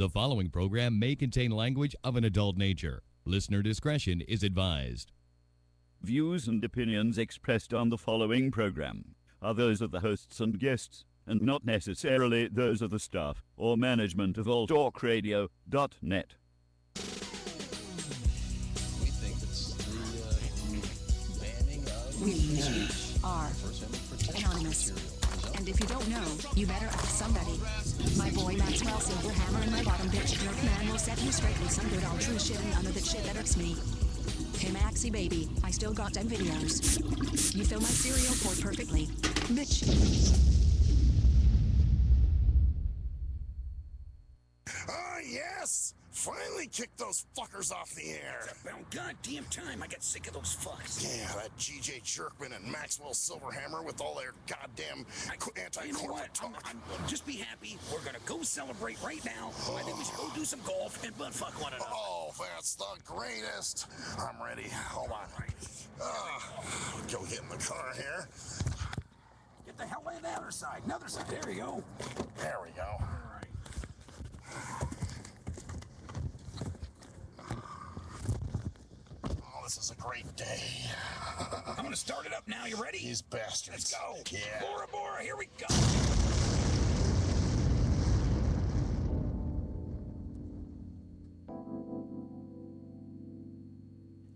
The following program may contain language of an adult nature. Listener discretion is advised. Views and opinions expressed on the following program are those of the hosts and guests, and not necessarily those of the staff or management of alltalkradio.net. We think it's the banning of We are anonymous. And if you don't know, you better ask somebody. My boy Maxwell Silverhammer and my bottom bitch jerk man will set you straight with some good old true shit and none of that shit that irks me. Hey Maxie baby, I still got them videos. You fill my cereal port perfectly. Bitch. Ah, yes! Finally kicked those fuckers off the air. It's about goddamn time I got sick of those fucks. Yeah, that GJ Jerkman and Maxwell Silverhammer with all their goddamn anti-corporate talk. Just be happy. We're gonna go celebrate right now. I think we should go do some golf and butt fuck one another. Oh, that's the greatest. I'm ready. Hold on. Go get in the car here. Get the hell in the other side. Another side. There you go. There we go. All right. Oh, this is a great day. I'm gonna start it up now. You ready? These bastards. Let's go. Yeah. Bora Bora, here we go.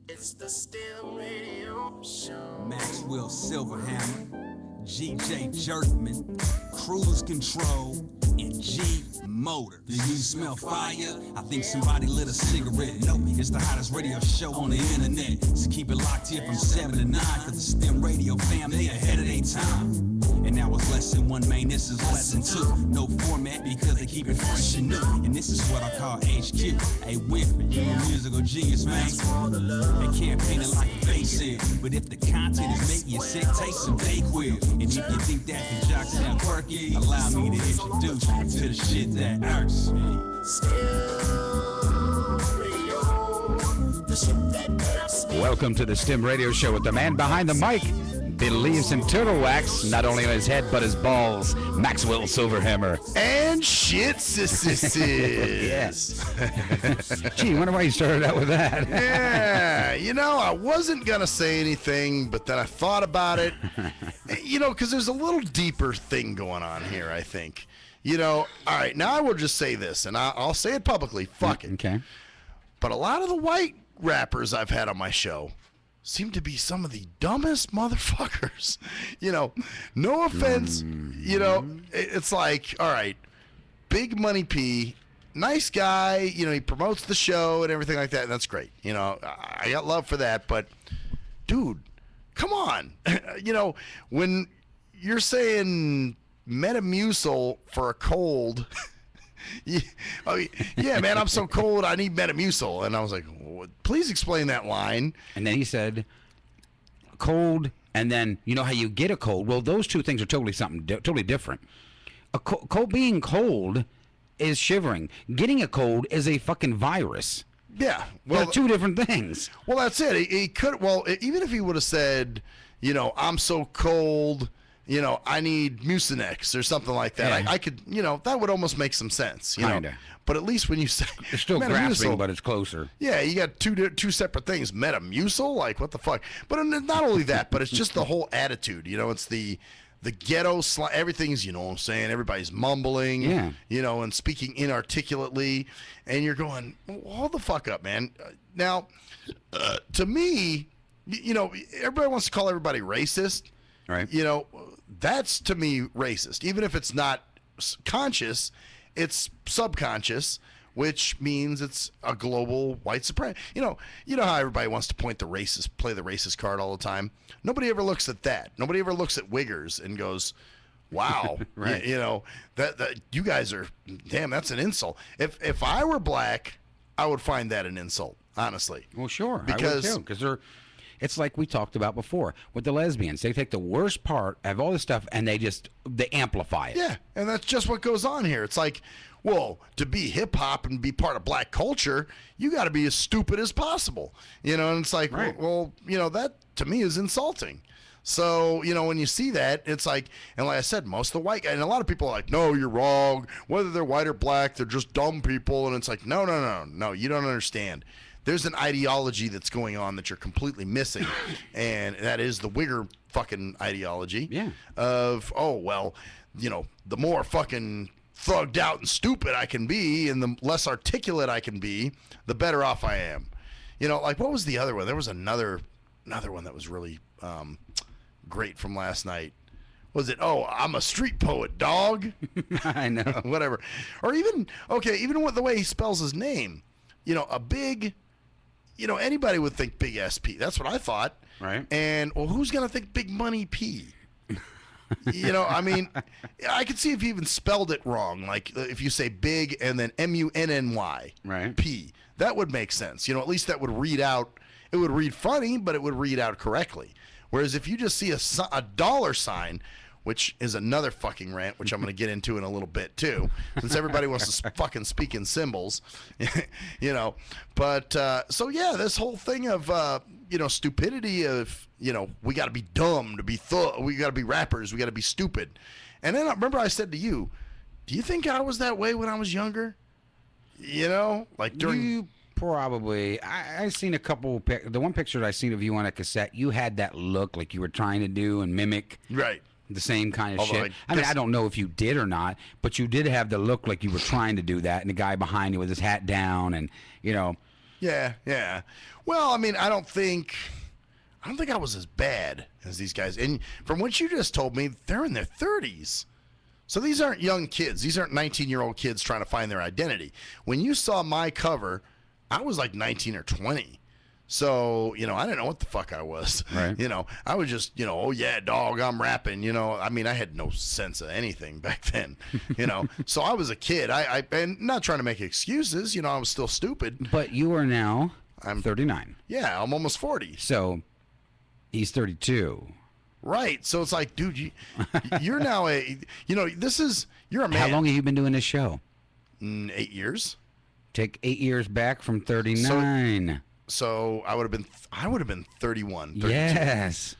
It's the STIM Radio Show. Maxwell Silverhammer, GJ Jerkman, Cruise Control, and G Motor. Do you smell fire? I think somebody lit a cigarette. Nope, it's the hottest radio show on the internet. So keep it locked here from 7 to 9, cause the STIM Radio fam, they ahead of their time. And now it's lesson 1, man, this is lesson 2. No format because they keep it fresh and new. And this is what I call HQ. Hey, Winfrey, you a musical genius, man. They can't paint it like a face is. But if the content is making you sick, take some Dayquil. And if you think that the jocks sound quirky, allow me to introduce you to the shit that irks me. Welcome to the STIM Radio Show with the man behind the mic. Believes in turtle wax, not only on his head, but his balls. Maxwell Silverhammer. And shit, yes. Gee, wonder why you started out with that. Yeah, I wasn't going to say anything, but then I thought about it. Because there's a little deeper thing going on here, I think. All right, now I will just say this, and I'll say it publicly. Fuck it. Okay. But a lot of the white rappers I've had on my show seem to be some of the dumbest motherfuckers. No offense. It's like, all right, Big Money P, nice guy. He promotes the show and everything like that, and that's great. I got love for that. But, dude, come on. When you're saying Metamucil for a cold, yeah, man, I'm so cold, I need Metamucil. And I was like, please explain that line. And then he said, cold, and then you know how you get a cold. Well, those two things are totally different. Being cold is shivering. Getting a cold is a fucking virus. Yeah, well, they're two different things. Well, that's it. He could. Well, even if he would have said, I'm so cold, I need Mucinex or something like that. Yeah. I could, that would almost make some sense. Kinda. But at least when you say it's still grasping, but it's closer. Yeah, you got two separate things. Metamucil, like what the fuck? But not only that, but it's just the whole attitude. It's the ghetto everything's, what I'm saying, everybody's mumbling, yeah, and speaking inarticulately, and you're going, hold the fuck up, man. Now, to me, everybody wants to call everybody racist. Right. That's to me racist. Even if it's not conscious, it's subconscious, which means it's a global white supremacy. You know how everybody wants to play the racist card all the time. Nobody ever looks at that. Nobody ever looks at Wiggers and goes, "Wow, right. that you guys are, damn, that's an insult." If I were black, I would find that an insult, honestly. Well, sure, because I would too, because it's like we talked about before with the lesbians. They take the worst part of all this stuff and they amplify it. Yeah, and that's just what goes on here. It's like, well, to be hip hop and be part of black culture, you got to be as stupid as possible. And it's like, right. well, that to me is insulting. So, when you see that, it's like, and like I said, most of the white guys, and a lot of people are like, no, you're wrong. Whether they're white or black, they're just dumb people. And it's like, no, you don't understand. There's an ideology that's going on that you're completely missing, and that is the Wigger fucking ideology. Yeah. Of, the more fucking thugged out and stupid I can be, and the less articulate I can be, the better off I am. Like, what was the other one? There was another one that was really great from last night. Was it, I'm a street poet, dog? I know. Whatever. Or even with the way he spells his name. A big, anybody would think Big SP. That's what I thought. Right. And, who's going to think Big Money P? I could see if you even spelled it wrong. Like, if you say big and then MUNNY. Right. P. That would make sense. At least that would read out. It would read funny, but it would read out correctly. Whereas if you just see a dollar sign, which is another fucking rant, which I'm going to get into in a little bit too, since everybody wants to fucking speak in symbols, But so yeah, this whole thing of stupidity of we got to be dumb to be we got to be rappers, we got to be stupid. And then I remember I said to you, do you think I was that way when I was younger? Like during. You probably. I seen a couple. The one picture I seen of you on a cassette, you had that look like you were trying to do and mimic. Right. The same kind of Although shit. I don't know if you did or not, but you did have the look like you were trying to do that, and the guy behind you with his hat down, and Yeah. Well, I don't think I was as bad as these guys. And from what you just told me, they're in their 30s. So these aren't young kids. These aren't 19-year-old kids trying to find their identity. When you saw my cover, I was like 19 or 20. So, I didn't know what the fuck I was. Right. I was just, oh yeah, dog, I'm rapping, I had no sense of anything back then, So I was a kid. And not trying to make excuses, I was still stupid. But you are now, I'm 39. Yeah, I'm almost 40. So he's 32. Right. So it's like, dude, you're now you're a man. How long have you been doing this show? 8 years. Take 8 years back from 39. So I would have been 31. 32. Yes.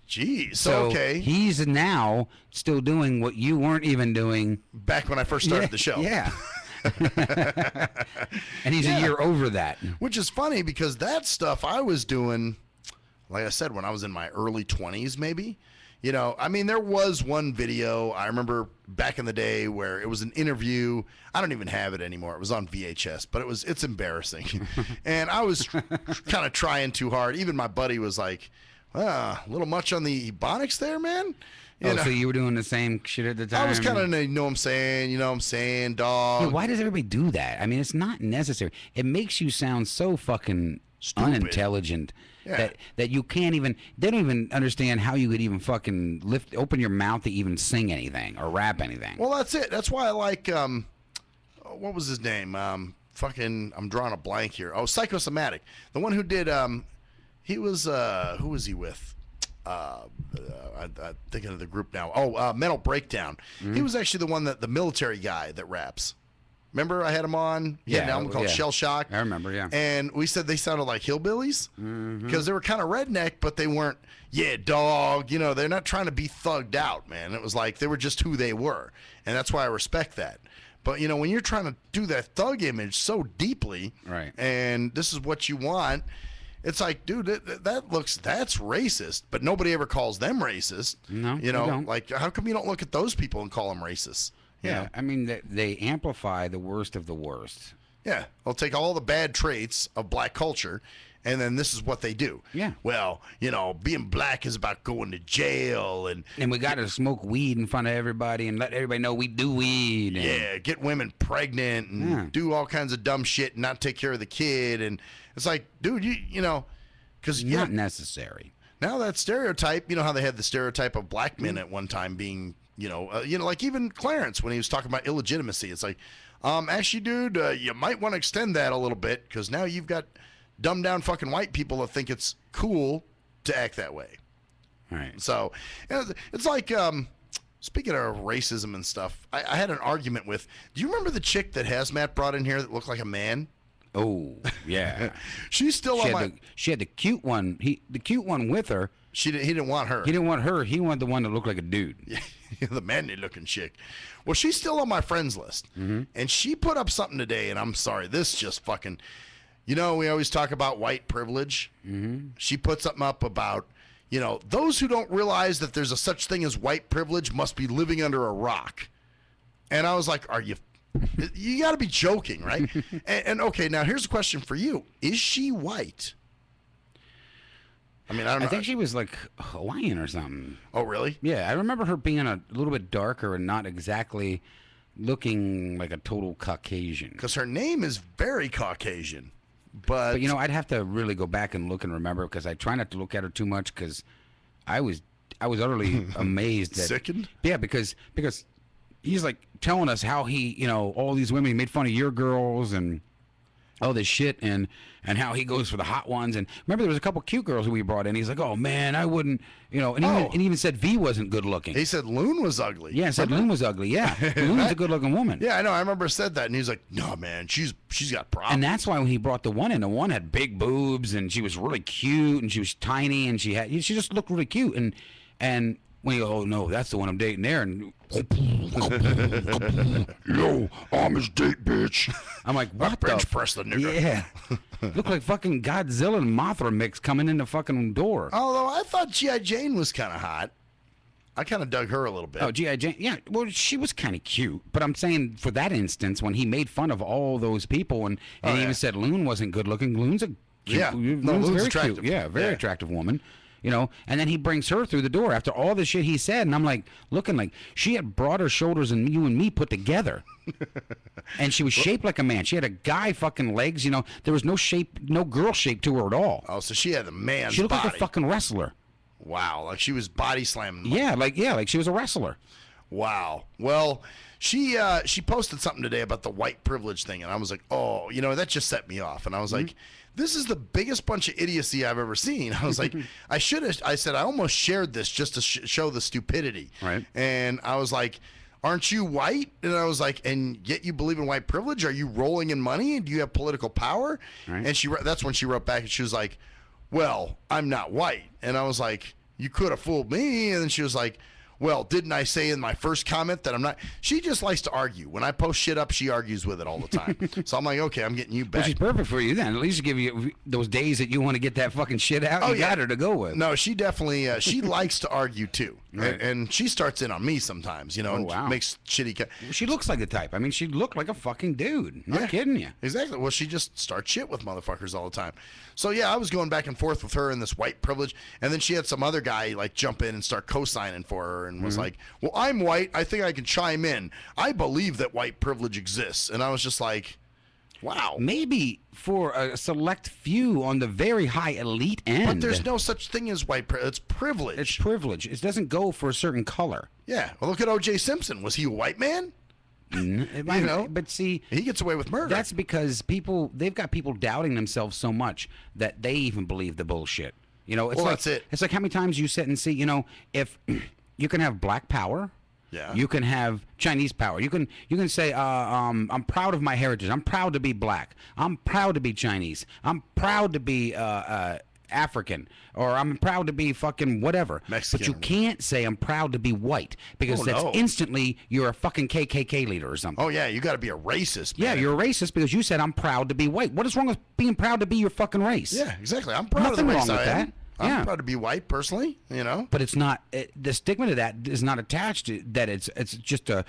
Jeez. So okay. He's now still doing what you weren't even doing back when I first started the show. Yeah. And he's a year over that. Which is funny because that stuff I was doing, like I said, when I was in my early 20s, maybe. There was one video I remember back in the day where it was an interview. I don't even have it anymore. It was on VHS, but it's embarrassing. And I was kind of trying too hard. Even my buddy was like, a little much on the ebonics there, man. So you were doing the same shit at the time? I was kind of, what I'm saying, dog. Yeah, why does everybody do that? It's not necessary. It makes you sound so fucking stupid. Unintelligent. Yeah. That you can't even, they don't even understand how you could even fucking open your mouth to even sing anything or rap anything. Well, that's it. That's why I like, what was his name? I'm drawing a blank here. Oh, Psychosomatic. The one who did, he was, who was he with? I'm thinking of the group now. Oh, Mental Breakdown. Mm-hmm. He was actually the one the military guy that raps. Remember I had him on? He had an album called Shell Shock. I remember, yeah. And we said they sounded like hillbillies because they were kind of redneck, but they weren't, dog. They're not trying to be thugged out, man. It was like they were just who they were. And that's why I respect that. But, when you're trying to do that thug image so deeply, right, and this is what you want, it's like, dude, that's racist. But nobody ever calls them racist. No, they don't. Like, how come you don't look at those people and call them racist? Yeah, they amplify the worst of the worst. Yeah, they'll take all the bad traits of black culture, and then this is what they do. Yeah. Well, being black is about going to jail, and we got to smoke weed in front of everybody and let everybody know we do weed. And get women pregnant and do all kinds of dumb shit and not take care of the kid, and it's like, dude, because not necessary. Now that stereotype, how they had the stereotype of black men at one time being. Like even Clarence when he was talking about illegitimacy, it's like, actually, dude, you might want to extend that a little bit because now you've got dumbed down fucking white people that think it's cool to act that way. All right. So it's like, speaking of racism and stuff, I had an argument with. Do you remember the chick that Hazmat brought in here that looked like a man? Oh yeah. She's still she had the cute one. The cute one with her He didn't want her. He didn't want her. He wanted the one that looked like a dude. The manly-looking chick. Well, she's still on my friends list. And she put up something today, and I'm sorry, this just fucking... You know, we always talk about white privilege. She put something up about, you know, those who don't realize that there's a such thing as white privilege must be living under a rock. And I was like, are you... You got to be joking, right? and okay, now here's a question for you. Is she white? I mean, I don't know. I think she was like Hawaiian or something. Oh, really? Yeah, I remember her being a little bit darker and not exactly looking like a total Caucasian. Because her name is very Caucasian. But you know, I'd have to really go back and look and remember because I try not to look at her too much because I was utterly amazed. Sickened? Yeah, because he's like telling us how he, you know, all these women, he made fun of your girls and all this shit and how he goes for the hot ones. And remember there was a couple cute girls who we brought in. He's like, oh man, I wouldn't, you know, and even said V wasn't good looking. He said Loon was ugly. Yeah, said Loon was ugly. Yeah, Loon's a good looking woman. Yeah, I know. I remember said that, and he's like, no man, she's got problems. And that's why when he brought the one had big boobs and she was really cute and she was tiny and she just looked really cute and when you go, oh no, that's the one I'm dating there, and yo, I'm his date, bitch. I'm like, what the bench press the nigga. Yeah, look like fucking Godzilla and Mothra mix coming in the fucking door. Although I thought G.I. Jane was kind of hot. I kind of dug her a little bit. Oh, G.I. Jane, yeah. Well, she was kind of cute, but I'm saying for that instance, when he made fun of all those people and he even said Loon wasn't good looking. Loon's a cute, Loon's very attractive. cute. Yeah, very attractive woman. You know, and then he brings her through the door after all the shit he said, and I'm like, looking like she had broader shoulders than you and me put together. And she was shaped like a man. She had a guy fucking legs, you know. There was no shape, no girl shape to her at all. Oh, so she had the man's She looked body. like a fucking wrestler. Wow, like she was body slamming. Yeah, like she was a wrestler. Wow. Well, she posted something today about the white privilege thing, and I was like, oh, you know, that just set me off. And I was like, this is the biggest bunch of idiocy I've ever seen. I was like, I said, I almost shared this just to show the stupidity. Right. And I was like, aren't you white? And I was like, and yet you believe in white privilege? Are you rolling in money? And do you have political power? Right. And that's when she wrote back, and she was like, well, I'm not white. And I was like, you could have fooled me. And then she was like, well, didn't I say in my first comment that I'm not? She just likes to argue. When I post shit up, she argues with it all the time. So I'm like, okay, I'm getting you back. Well, she's perfect for you then. At least give you those days that you want to get that fucking shit out. You got her to go with. No, she definitely, she likes to argue too. Right. And she starts in on me sometimes, you know, and makes shitty. She looks like the type. I mean, she looked like a fucking dude. Not kidding you. Exactly. Well, she just starts shit with motherfuckers all the time. So yeah, I was going back and forth with her in this white privilege, and then she had some other guy like jump in and start co-signing for her, and was like, "Well, I'm white. I think I can chime in. I believe that white privilege exists." And I was just like, "Wow." Maybe for a select few on the very high elite end. But there's no such thing as white privilege. It's privilege. It's privilege. It doesn't go for a certain color. Yeah. Well, look at O.J. Simpson. Was he a white man? You know, but see, he gets away with murder. That's because they've got people doubting themselves so much that they even believe the bullshit. You know, it's well, like, that's it. It's like how many times you sit and see, you know, if you can have black power, you can have Chinese power. You can say, I'm proud of my heritage. I'm proud to be black. I'm proud to be Chinese. I'm proud to be African, or I'm proud to be fucking whatever. Mexican. But you can't say I'm proud to be white because that's instantly you're a fucking KKK leader or something. Oh yeah, you got to be a racist, man. Yeah, you're a racist because you said I'm proud to be white. What is wrong with being proud to be your fucking race? Yeah, exactly. I'm proud Nothing of the wrong race with I am. that. I'm proud to be white, personally. You know, but it's not. The stigma to that is not attached to that. It's just a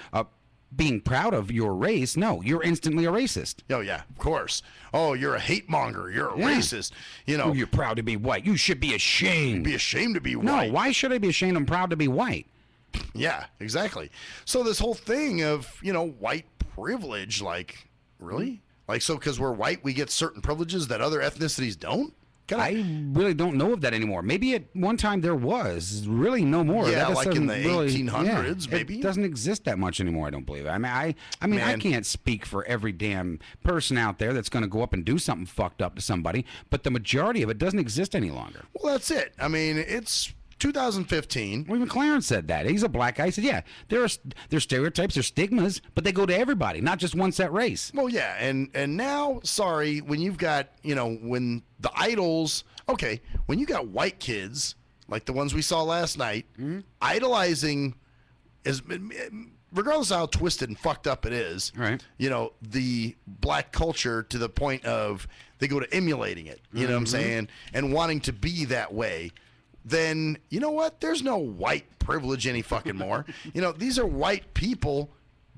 being proud of your race. No, you're instantly a racist. Oh yeah, of course. Oh, you're a hate monger. You're a racist. You know, you're proud to be white. You should be ashamed. You'd be ashamed to be white. No, why should I be ashamed? I'm proud to be white. Yeah, exactly. So this whole thing of, you know, white privilege, like, really? Like, so because we're white, we get certain privileges that other ethnicities don't? I really don't know of that anymore. Maybe at one time there was. Really no more. Yeah, that like in the 1800s, maybe. It doesn't exist that much anymore, I don't believe. I mean, I can't speak for every damn person out there that's going to go up and do something fucked up to somebody, but the majority of it doesn't exist any longer. Well, that's it. I mean, it's 2015. Well, even Clarence said that. He's a black guy. He said, yeah, there's stereotypes, there's stigmas, but they go to everybody, not just one set race. Well, yeah, and now, sorry, when you've got, you know, when the idols, okay, when you got white kids, like the ones we saw last night, idolizing, regardless of how twisted and fucked up it is, Right. you know, the black culture to the point of they go to emulating it, you know what I'm saying, and wanting to be that way, then you know what? There's no white privilege any fucking more. You know, these are white people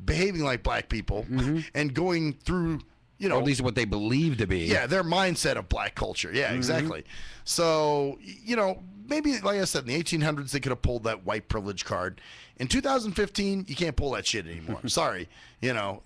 behaving like black people and going through, you know, Or at least what they believe to be. yeah, their mindset of black culture. Yeah, exactly. So, you know, maybe, like I said, in the 1800s, they could have pulled that white privilege card. In 2015, you can't pull that shit anymore. Sorry. You know,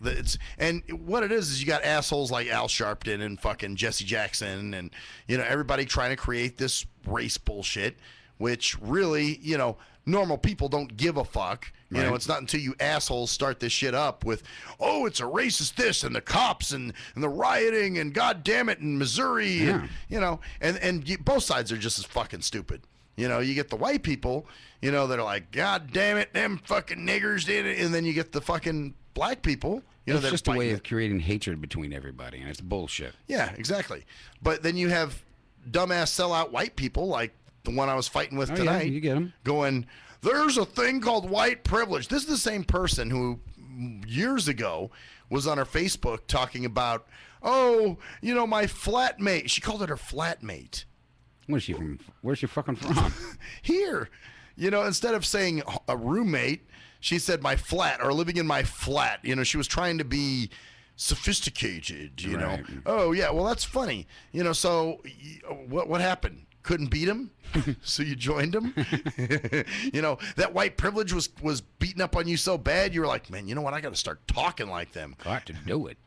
and what it is you got assholes like Al Sharpton and fucking Jesse Jackson and, you know, everybody trying to create this race bullshit, which really, you know, normal people don't give a fuck. You know, it's not until you assholes start this shit up with, oh, it's a racist this and the cops and the rioting and God damn it in Missouri. And, you know, and both sides are just as fucking stupid. You know, you get the white people, you know, that are like, God damn it, them fucking niggers did it. And then you get the fucking black people. You know, it's just a way of creating hatred between everybody, and it's bullshit. Yeah, exactly. But then you have dumbass sellout white people like the one I was fighting with tonight. Yeah, you get them. Going, there's a thing called white privilege. This is the same person who years ago was on her Facebook talking about, oh, you know, my flatmate. She called it her flatmate. Where's she from? Where's she fucking from? Here. You know, instead of saying a roommate, she said my flat, or living in my flat. You know, she was trying to be sophisticated, you know. Oh, yeah, well, that's funny. You know, so what happened? Couldn't beat him, so you joined him. You know, that white privilege was beating up on you so bad, you were like, man, you know what? I got to start talking like them. Got to do it.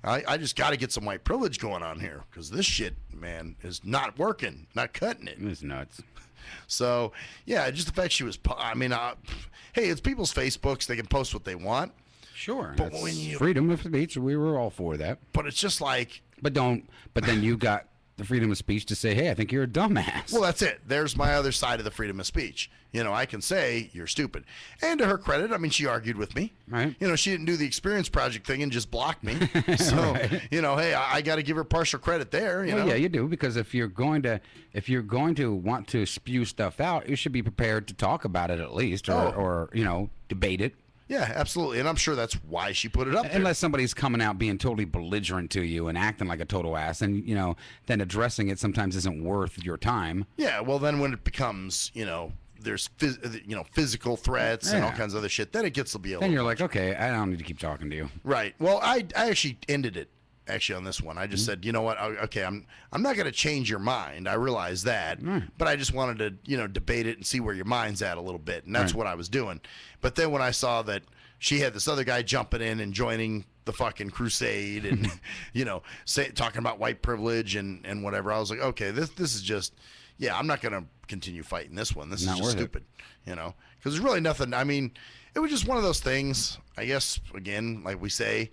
I just got to get some white privilege going on here because this shit, man, is not working, not cutting it. It's nuts. So, yeah, just the fact she was, I mean, hey, it's people's Facebooks. They can post what they want. Sure. But when you, freedom of speech, we were all for that. But it's just like. But then you got the freedom of speech to say, hey, I think you're a dumbass. Well, that's it. There's my other side of the freedom of speech. You know, I can say you're stupid. And to her credit, I mean, she argued with me. Right. You know, she didn't do the Experience Project thing and just blocked me. So, you know, hey, I got to give her partial credit there. You know? Yeah, you do, because if you're going to want to spew stuff out, you should be prepared to talk about it at least, or you know, debate it. Yeah, absolutely. And I'm sure that's why she put it up there. Unless somebody's coming out being totally belligerent to you and acting like a total ass, and, you know, then addressing it sometimes isn't worth your time. Yeah, well, then when it becomes, you know, there's physical threats and all kinds of other shit, then it gets to be a little. Then you're like, okay, I don't need to keep talking to you. Right. Well, I actually ended it. Actually, on this one, I just said, you know what? Okay, I'm not going to change your mind. I realize that, but I just wanted to, you know, debate it and see where your mind's at a little bit, and that's what I was doing. But then when I saw that she had this other guy jumping in and joining the fucking crusade, and you know, talking about white privilege and whatever, I was like, okay, this is just, yeah, I'm not going to continue fighting this one. This is just stupid, you know, because there's really nothing. I mean, it was just one of those things. I guess again, like we say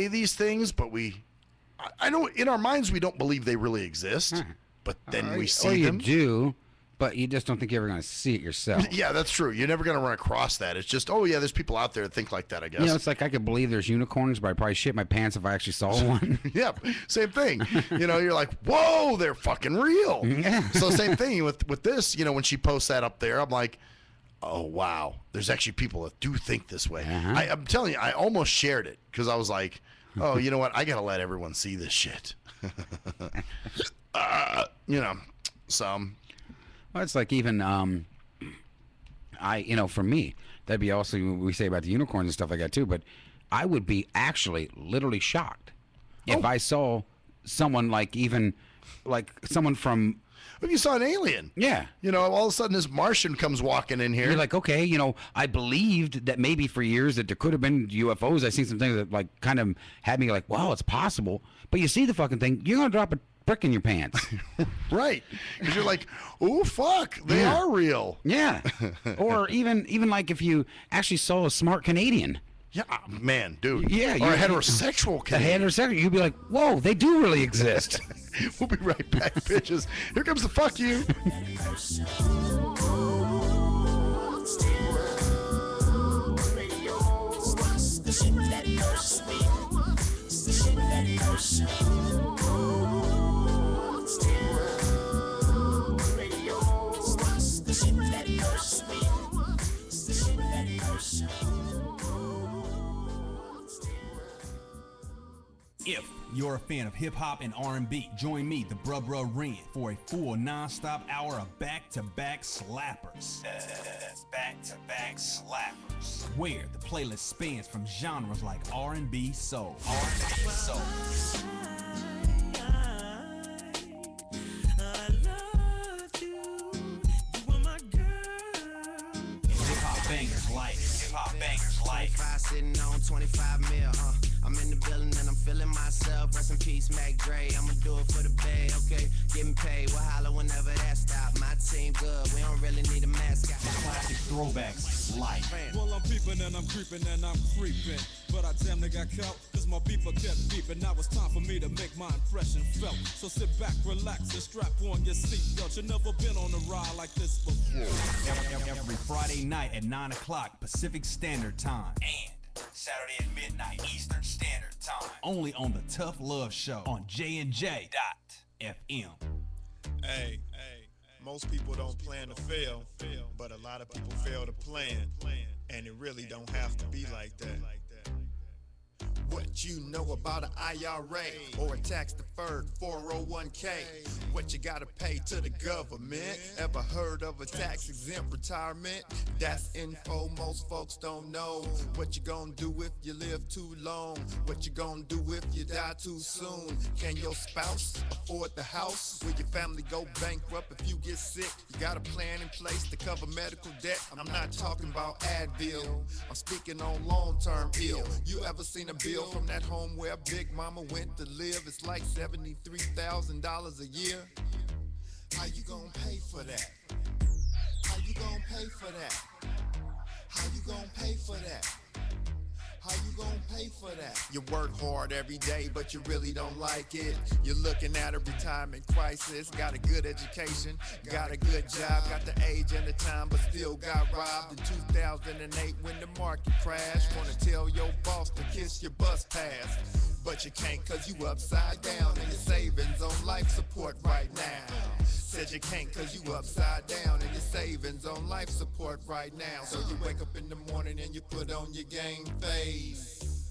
these things, but I know in our minds we don't believe they really exist, but then we see them. Or you do, but you just don't think you're ever going to see it yourself. Yeah, that's true. You're never going to run across that. It's just, oh yeah, there's people out there that think like that, I guess. You know, it's like I could believe there's unicorns, but I'd probably shit my pants if I actually saw one. Yeah, same thing. You know, you're like, whoa, they're fucking real. Yeah. So same thing with this, you know, when she posts that up there, I'm like, oh, wow, there's actually people that do think this way. I'm telling you, I almost shared it because I was like, oh, you know what? I got to let everyone see this shit. You know, so. Well, it's like even, you know, for me, that'd be also what we say about the unicorns and stuff like that too, but I would be actually literally shocked if I saw someone like someone from. If you saw an alien. Yeah. You know, all of a sudden this Martian comes walking in here. You're like, okay, you know, I believed that maybe for years that there could have been UFOs. I seen some things that like kind of had me like, wow, it's possible. But you see the fucking thing, you're going to drop a brick in your pants. Right. Because you're like, oh, fuck, they are real. Yeah. Or even like if you actually saw a smart Canadian. Yeah, man, dude. Yeah. Or a heterosexual Canadian. A heterosexual, you'd be like, whoa, they do really exist. We'll be right back, bitches. Here comes the fuck you. If you're a fan of hip-hop and R&B, join me, the Bruh Ren, for a full non-stop hour of back-to-back slappers. That's back-to-back slappers. Where the playlist spans from genres like R&B, soul, R&B, soul. Hip-hop bangers like 25 sitting on 25 mil, I'm in the building and I'm feeling myself. Rest in peace, Mac Dre. I'ma do it for the bay, okay? Getting paid, we'll holler whenever that stop. My team good, we don't really need a mascot. classic throwbacks like. Well, I'm peeping and I'm creeping and I'm creeping. But I damn near got caught, cause my beeper kept beeping. Now it's time for me to make my impression felt. So sit back, relax, and strap on your seatbelt. You've never been on a ride like this before. Every Friday night at 9 o'clock Pacific Standard Time. And Saturday at midnight Eastern Standard Time. Only on the Tough Love Show on JNJ.FM. Hey, most people don't plan to fail, but a lot of people fail to plan, and it really don't have to be like that. What you know about an IRA or a tax-deferred 401k? What you gotta pay to the government? Ever heard of a tax-exempt retirement? That's info most folks don't know. What you gonna do if you live too long? What you gonna do if you die too soon? Can your spouse afford the house? Will your family go bankrupt if you get sick? You got a plan in place to cover medical debt? I'm not talking about Advil, I'm speaking on long-term ill. You ever seen a bill from that home where Big Mama went to live? It's like $73,000 a year. How you gonna pay for that? How you gonna pay for that? How you gonna pay for that? How you gonna pay for that? You work hard every day, but you really don't like it. You're looking at a retirement crisis. Got a good education, got a good job, got the age and the time, but still got robbed in 2008 when the market crashed. Wanna tell your boss to kiss your bus pass, but you can't cause you upside down and your savings on life support right now. Said you can't cause you upside down and your savings on life support right now. So you wake up in the morning and you put on your game face.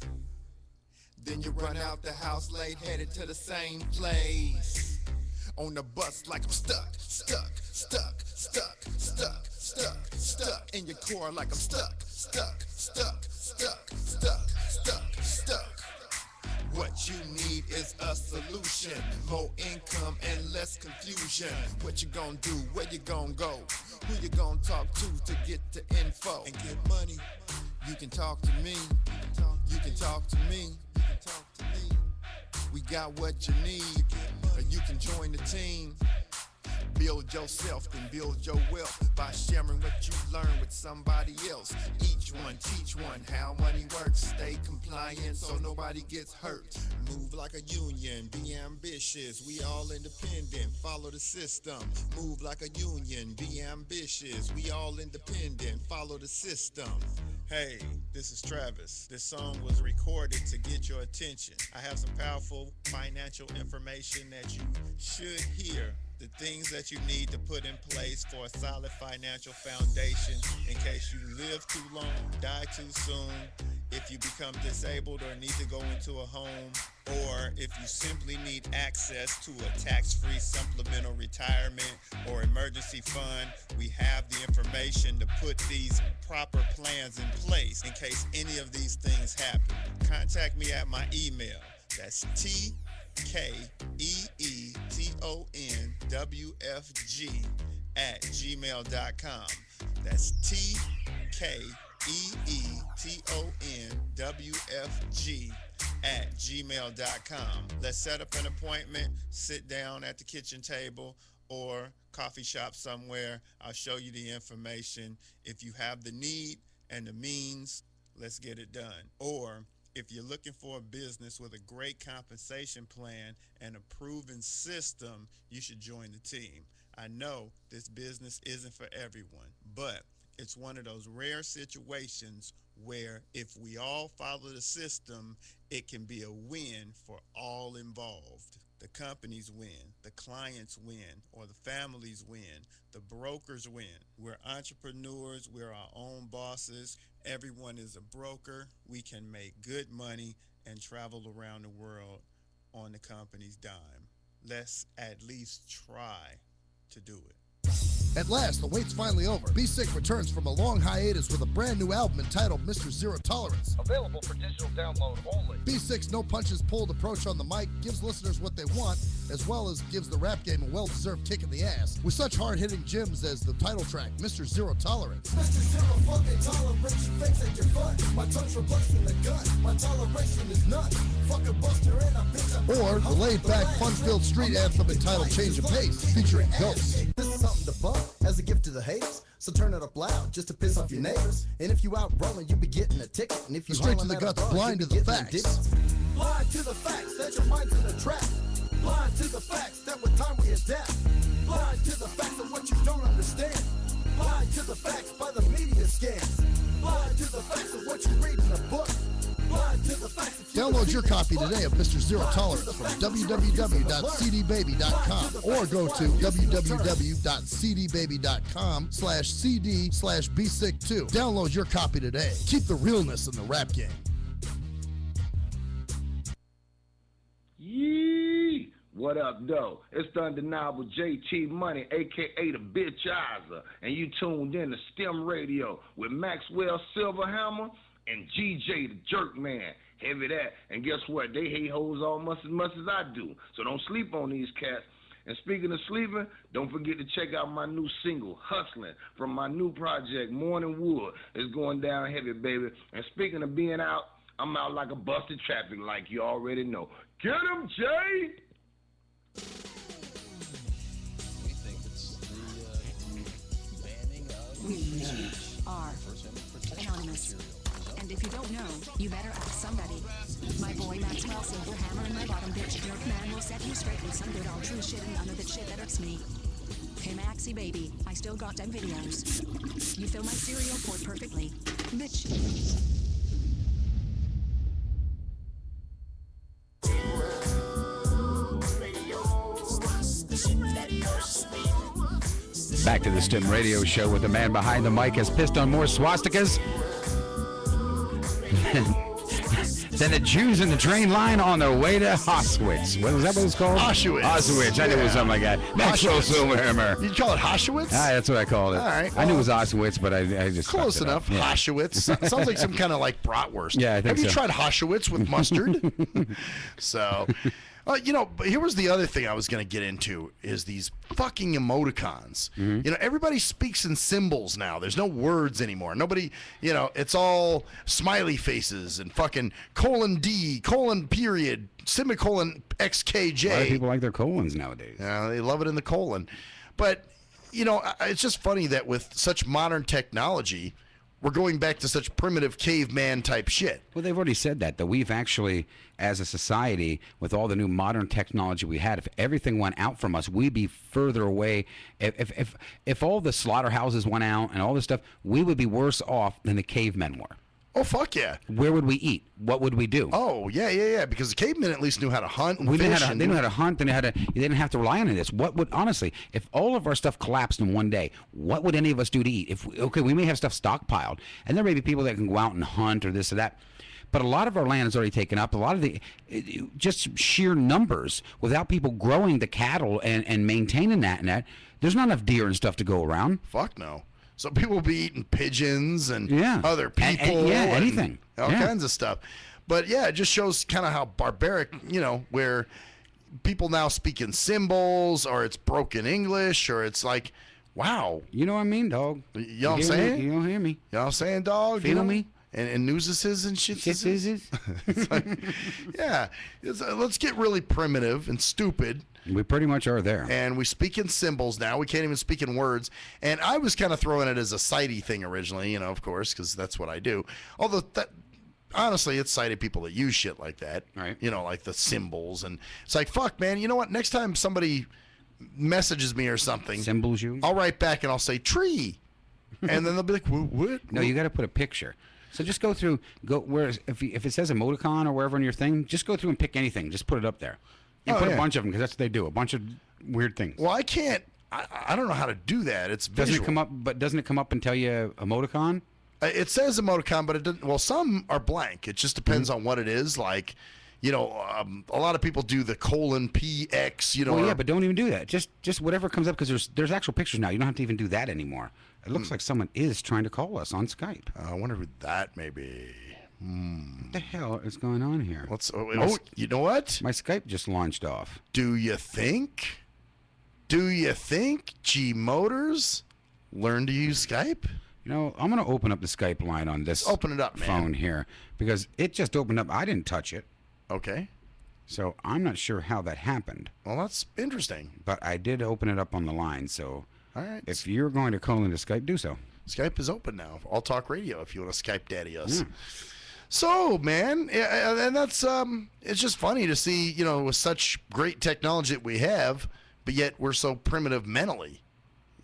Then you run out the house late, headed to the same place. On the bus like I'm stuck in your core like I'm stuck. What you need is a solution, more income and less confusion. What you gonna do, where you gonna go, who you gonna talk to get the info and get money? You can talk to me, you can talk to me, we got what you need, or you can join the team. Build yourself and build your wealth by sharing what you learn with somebody else. Each one, teach one how money works. Stay compliant so nobody gets hurt. Move like a union, be ambitious. We all independent, follow the system. Move like a union, be ambitious. We all independent, follow the system. Hey, this is Travis. This song was recorded to get your attention. I have some powerful financial information that you should hear. The things that you need to put in place for a solid financial foundation in case you live too long, die too soon, if you become disabled or need to go into a home, or if you simply need access to a tax-free supplemental retirement or emergency fund. We have the information to put these proper plans in place in case any of these things happen. Contact me at my email. That's TKEETONWFG@gmail.com. That's TKEETONWFG@gmail.com. Let's set up an appointment, sit down at the kitchen table or coffee shop somewhere. I'll show you the information. If you have the need and the means, let's get it done. Or if you're looking for a business with a great compensation plan and a proven system, you should join the team. I know this business isn't for everyone, but it's one of those rare situations where if we all follow the system, it can be a win for all involved. The companies win, the clients win, or the families win, the brokers win. We're entrepreneurs, we're our own bosses, Everyone is a broker. We can make good money and travel around the world on the company's dime. Let's at least try to do it. At last, the wait's finally over. Be Sick returns from a long hiatus with a brand new album entitled Mr. Zero Tolerance. Available for digital download only. Be Sick's no punches pulled approach on the mic gives listeners what they want, as well as gives the rap game a well-deserved kick in the ass, with such hard-hitting gems as the title track, Mr. Zero Tolerance. Mr. Zero fucking tolerance, you fakes at your fun. My tongue's replacing the gun. My toleration is none. Fuck a buster and a bitch. Or the laid-back, fun-filled street anthem entitled Change of Pace, featuring Ghosts. This is something to bump as a gift to the haters. So turn it up loud just to piss off your neighbors. And if you out rolling, you be getting a ticket. And if you Straight to the guts, blind to the facts. Blind to the facts that your mind's in a trap. Blind to the facts that with time we adapt. Blind to the facts of what you don't understand. Blind to the facts by the media scans. Blind to the facts of what you read in a book. Blind to the facts. Download your copy today of Mr. Zero Tolerance from www.cdbaby.com or go to www.cdbaby.com/cd/bsick2. Download your copy today. Keep the realness in the rap game. Yee! What up, though? It's the undeniable JT Money, a.k.a. the Bitchizer, and you tuned in to STIM Radio with Maxwell Silverhammer and GJ the Jerk Man. Heavy that. And guess what? They hate hoes almost as much as I do. So don't sleep on these cats. And speaking of sleeping, don't forget to check out my new single, Hustling, from my new project, Morning Wood. It's going down heavy, baby. And speaking of being out, I'm out like a busted traffic like you already know. Get him, Jay! We think it's the banning of speech are for protected anonymous. material. And if you don't know, you better ask somebody. My boy Maxwell Silverhammer and my bottom bitch Dirk Man will set you straight with some good old true shit and none of that shit that irks me. Hey Maxie baby, I still got them videos. You fill my cereal port perfectly. Bitch. Back to the STIM Radio Show with the man behind the mic has pissed on more swastikas than the Jews in the train line on their way to Auschwitz. What was that what it's called? Auschwitz. Auschwitz. I knew it was something like that. Maxwell Silverhammer. You call it Auschwitz? Ah, that's what I called it. All right. I knew it was Auschwitz, but I just close enough. Yeah. Auschwitz. Sounds like some kind of like bratwurst. Yeah, I think Have you so. tried Auschwitz with mustard? So, you know, but here was the other thing I was going to get into is these fucking emoticons. Mm-hmm. You know, everybody speaks in symbols now. There's no words anymore. Nobody, you know, it's all smiley faces and fucking :D, period, semicolon XKJ. A lot of people like their colons nowadays. Yeah, they love it in the colon. But, you know, it's just funny that with such modern technology, we're going back to such primitive caveman type shit. Well, they've already said that we've actually, as a society, with all the new modern technology we had, if everything went out from us, we'd be further away. If all the slaughterhouses went out and all this stuff, we would be worse off than the cavemen were. Oh, fuck yeah. Where would we eat? What would we do? Oh, yeah. Because the cavemen at least knew how to hunt and fish. They knew how to hunt. They didn't have to rely on this. What would, honestly, if all of our stuff collapsed in one day, what would any of us do to eat? We may have stuff stockpiled, and there may be people that can go out and hunt or this or that, but a lot of our land is already taken up. A lot of just sheer numbers, without people growing the cattle and maintaining that, there's not enough deer and stuff to go around. Fuck no. So people will be eating pigeons and other people. And anything. All kinds of stuff. But yeah, it just shows kind of how barbaric, you know, where people now speak in symbols, or it's broken English, or it's like, wow. You know what I mean, dog? You know what I'm saying? You don't hear me. You know what I'm saying, dog? Feel me? And newses and shit. It's like, yeah. Let's get really primitive and stupid. We pretty much are there. And we speak in symbols now. We can't even speak in words. And I was kind of throwing it as a sighty thing originally, you know, of course, because that's what I do. Although, honestly, it's sighted people that use shit like that. Right. You know, like the symbols. And it's like, fuck, man, you know what? Next time somebody messages me or something. Symbols you? I'll write back and I'll say tree. And then they'll be like, what? No, you got to put a picture. So just go through, if it says emoticon or wherever on your thing, just go through and pick anything. Just put it up there. And put a bunch of them, because that's what they do. A bunch of weird things. Well, I can't. I don't know how to do that. It's visual. Doesn't it come up and tell you emoticon? It says emoticon, but it doesn't. Well, some are blank. It just depends on what it is. Like, you know, a lot of people do the :PX. You know. Well, yeah, but don't even do that. Just whatever comes up, because there's actual pictures now. You don't have to even do that anymore. It looks like someone is trying to call us on Skype. I wonder who that may be. What the hell is going on here? You know what? My Skype just launched off. Do you think G Motors learned to use Skype? You know, I'm going to open up the Skype line on this Open it up, man. phone here, because it just opened up. I didn't touch it. Okay. So I'm not sure how that happened. Well, that's interesting. But I did open it up on the line, so all right. If you're going to call into Skype, do so. Skype is open now. All Talk Radio if you want to Skype daddy us. Yeah. So, man, and that's it's just funny to see, you know, with such great technology that we have, but yet we're so primitive mentally,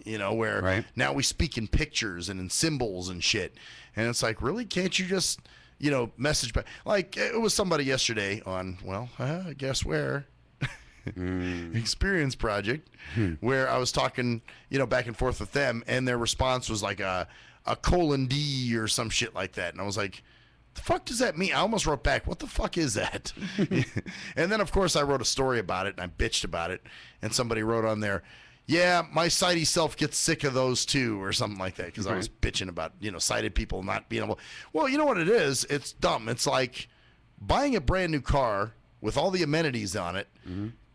you know, where now we speak in pictures and in symbols and shit. And it's like, really, can't you just, you know, message back? Like, it was somebody yesterday on, well, guess where? Experience Project, where I was talking, you know, back and forth with them, and their response was like a :D or some shit like that. And I was like, the fuck does that mean? I almost wrote back, what the fuck is that? And then, of course, I wrote a story about it, and I bitched about it, and somebody wrote on there, yeah, my sighty self gets sick of those too, or something like that, because I was bitching about, you know, sighted people not being able. Well, you know what it is? It's dumb. It's like buying a brand new car with all the amenities on it,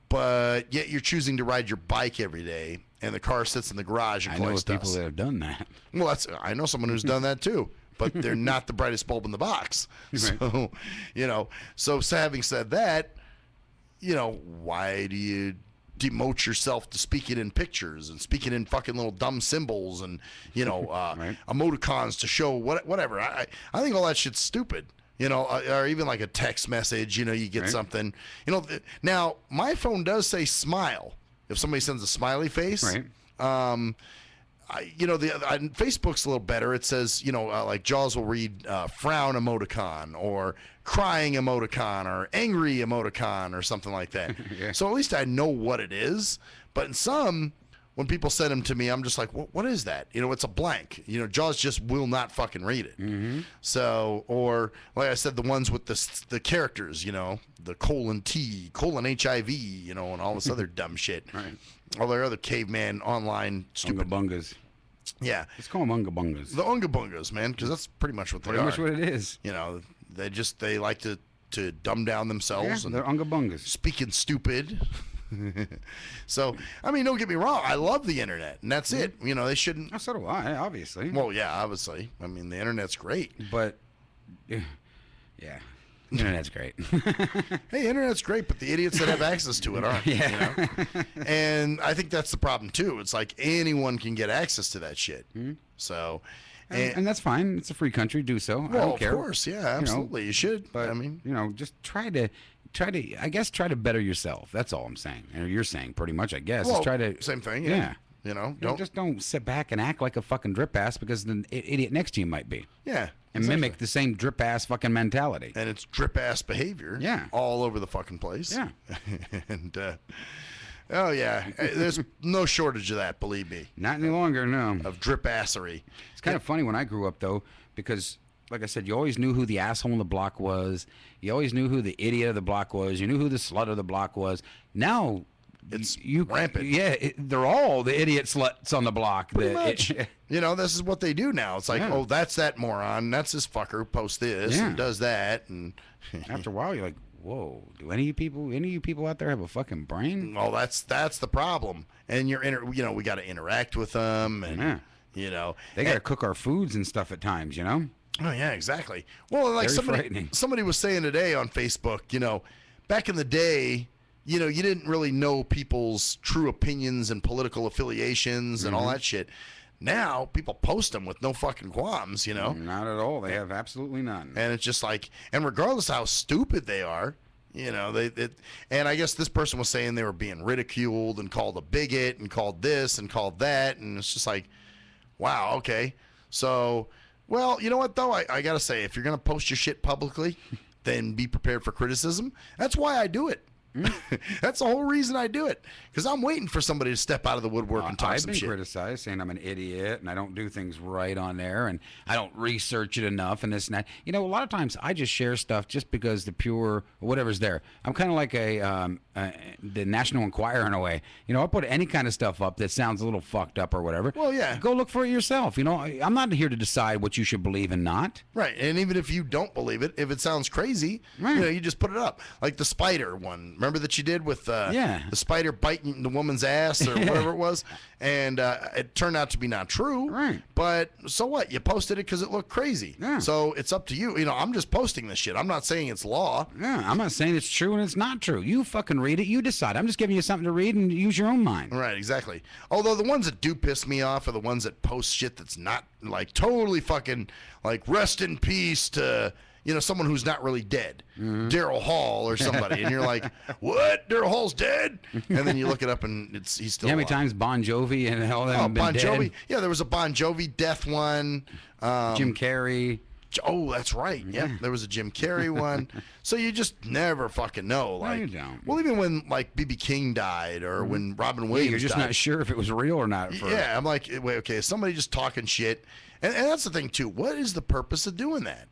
but yet you're choosing to ride your bike every day, and the car sits in the garage and collects dust. I know people that have done that. Well, I know someone who's done that too. But they're not the brightest bulb in the box. So, you know, so having said that, you know, why do you demote yourself to speaking in pictures and speaking in fucking little dumb symbols and, you know, emoticons to show whatever? I think all that shit's stupid. You know, or even like a text message, you know, you get something. You know, now, my phone does say smile. If somebody sends a smiley face. You know, Facebook's a little better. It says, you know, like Jaws will read frown emoticon or crying emoticon or angry emoticon or something like that. So at least I know what it is. But in some, when people send them to me, I'm just like, what is that? You know, it's a blank. You know, Jaws just will not fucking read it. So, or like I said, the ones with the characters, you know, the :T, :HIV, you know, and all this other dumb shit. All their other caveman online stupid bungas. Yeah. Let's call them Unga-bungas. The Unga-bungas, man, because that's pretty much what they are. Pretty much what it is. You know, they like to dumb down themselves. Yeah, they're Unga-bungas. Speaking stupid. So, I mean, don't get me wrong. I love the internet, and that's it. You know, they shouldn't. So do I, obviously. Well, yeah, obviously. I mean, the internet's great. But, yeah. Internet's great. Hey, internet's great, but the idiots that have access to it aren't. Yeah. You know? And I think that's the problem too. It's like anyone can get access to that shit. So, and that's fine. It's a free country. Do so. Well, I don't care. Of course, yeah, absolutely. You should. But I mean, you know, just try to. I guess try to better yourself. That's all I'm saying. And you're saying pretty much. I guess. Well, just try to. Same thing. Yeah. You know, don't sit back and act like a fucking drip ass because the idiot next to you might be. Yeah. And mimic the same drip ass fucking mentality. And it's drip ass behavior. Yeah. All over the fucking place. Yeah. And oh yeah, there's no shortage of that. Believe me. Not any longer. No. Of drip assery. It's kind of funny when I grew up though, because like I said, you always knew who the asshole on the block was. You always knew who the idiot of the block was. You knew who the slut of the block was. Now. It's rampant. Yeah, they're all the idiot sluts on the block. Pretty much. You know, this is what they do now. It's like, oh, that's that moron. That's this fucker who posts this and does that. And after a while, you're like, whoa, do any of you people out there have a fucking brain? Well, that's the problem. And you know, we got to interact with them, and you know, they got to cook our foods and stuff at times. You know. Oh yeah, exactly. Well, like somebody was saying today on Facebook, you know, back in the day. You know, you didn't really know people's true opinions and political affiliations and all that shit. Now, people post them with no fucking qualms, you know? Not at all. They have absolutely none. And it's just like, and regardless of how stupid they are, you know, and I guess this person was saying they were being ridiculed and called a bigot and called this and called that. And it's just like, wow, okay. So, well, you know what, though? I got to say, if you're going to post your shit publicly, then be prepared for criticism. That's why I do it. That's the whole reason I do it, because I'm waiting for somebody to step out of the woodwork and talk I've some been shit. criticized, saying I'm an idiot and I don't do things right on there and I don't research it enough and this and that. You know, a lot of times I just share stuff just because the pure whatever's there. I'm kind of like the National Enquirer in a way. You know, I'll put any kind of stuff up that sounds a little fucked up or whatever. Well, yeah. Go look for it yourself. You know, I'm not here to decide what you should believe and not. Right, and even if you don't believe it, if it sounds crazy, Right. you know, you just put it up. Like the spider one. Remember that you did with the spider biting the woman's ass or whatever it was, and it turned out to be not true. Right. But so what? You posted it because it looked crazy. Yeah. So it's up to you. You know, I'm just posting this shit. I'm not saying it's law. Yeah, I'm not saying it's true and it's not true. You fucking read it. You decide. I'm just giving you something to read and use your own mind. Right, exactly. Although the ones that do piss me off are the ones that post shit that's not like totally fucking like rest in peace to, you know, someone who's not really dead. Daryl Hall or somebody. And you're like, what? Daryl Hall's dead? And then you look it up and he's still How many alive. times Bon Jovi and all that have been Bon dead? Jovi. Yeah, there was a Bon Jovi death one. Jim Carrey. Oh, that's right. Yep, there was a Jim Carrey one. So you just never fucking know. Like, you don't. Well, even when like B.B. King died or when Robin Williams You're just died, not sure if it was real or not. yeah, I'm like, wait, okay, is somebody just talking shit? And that's the thing too. What is the purpose of doing that?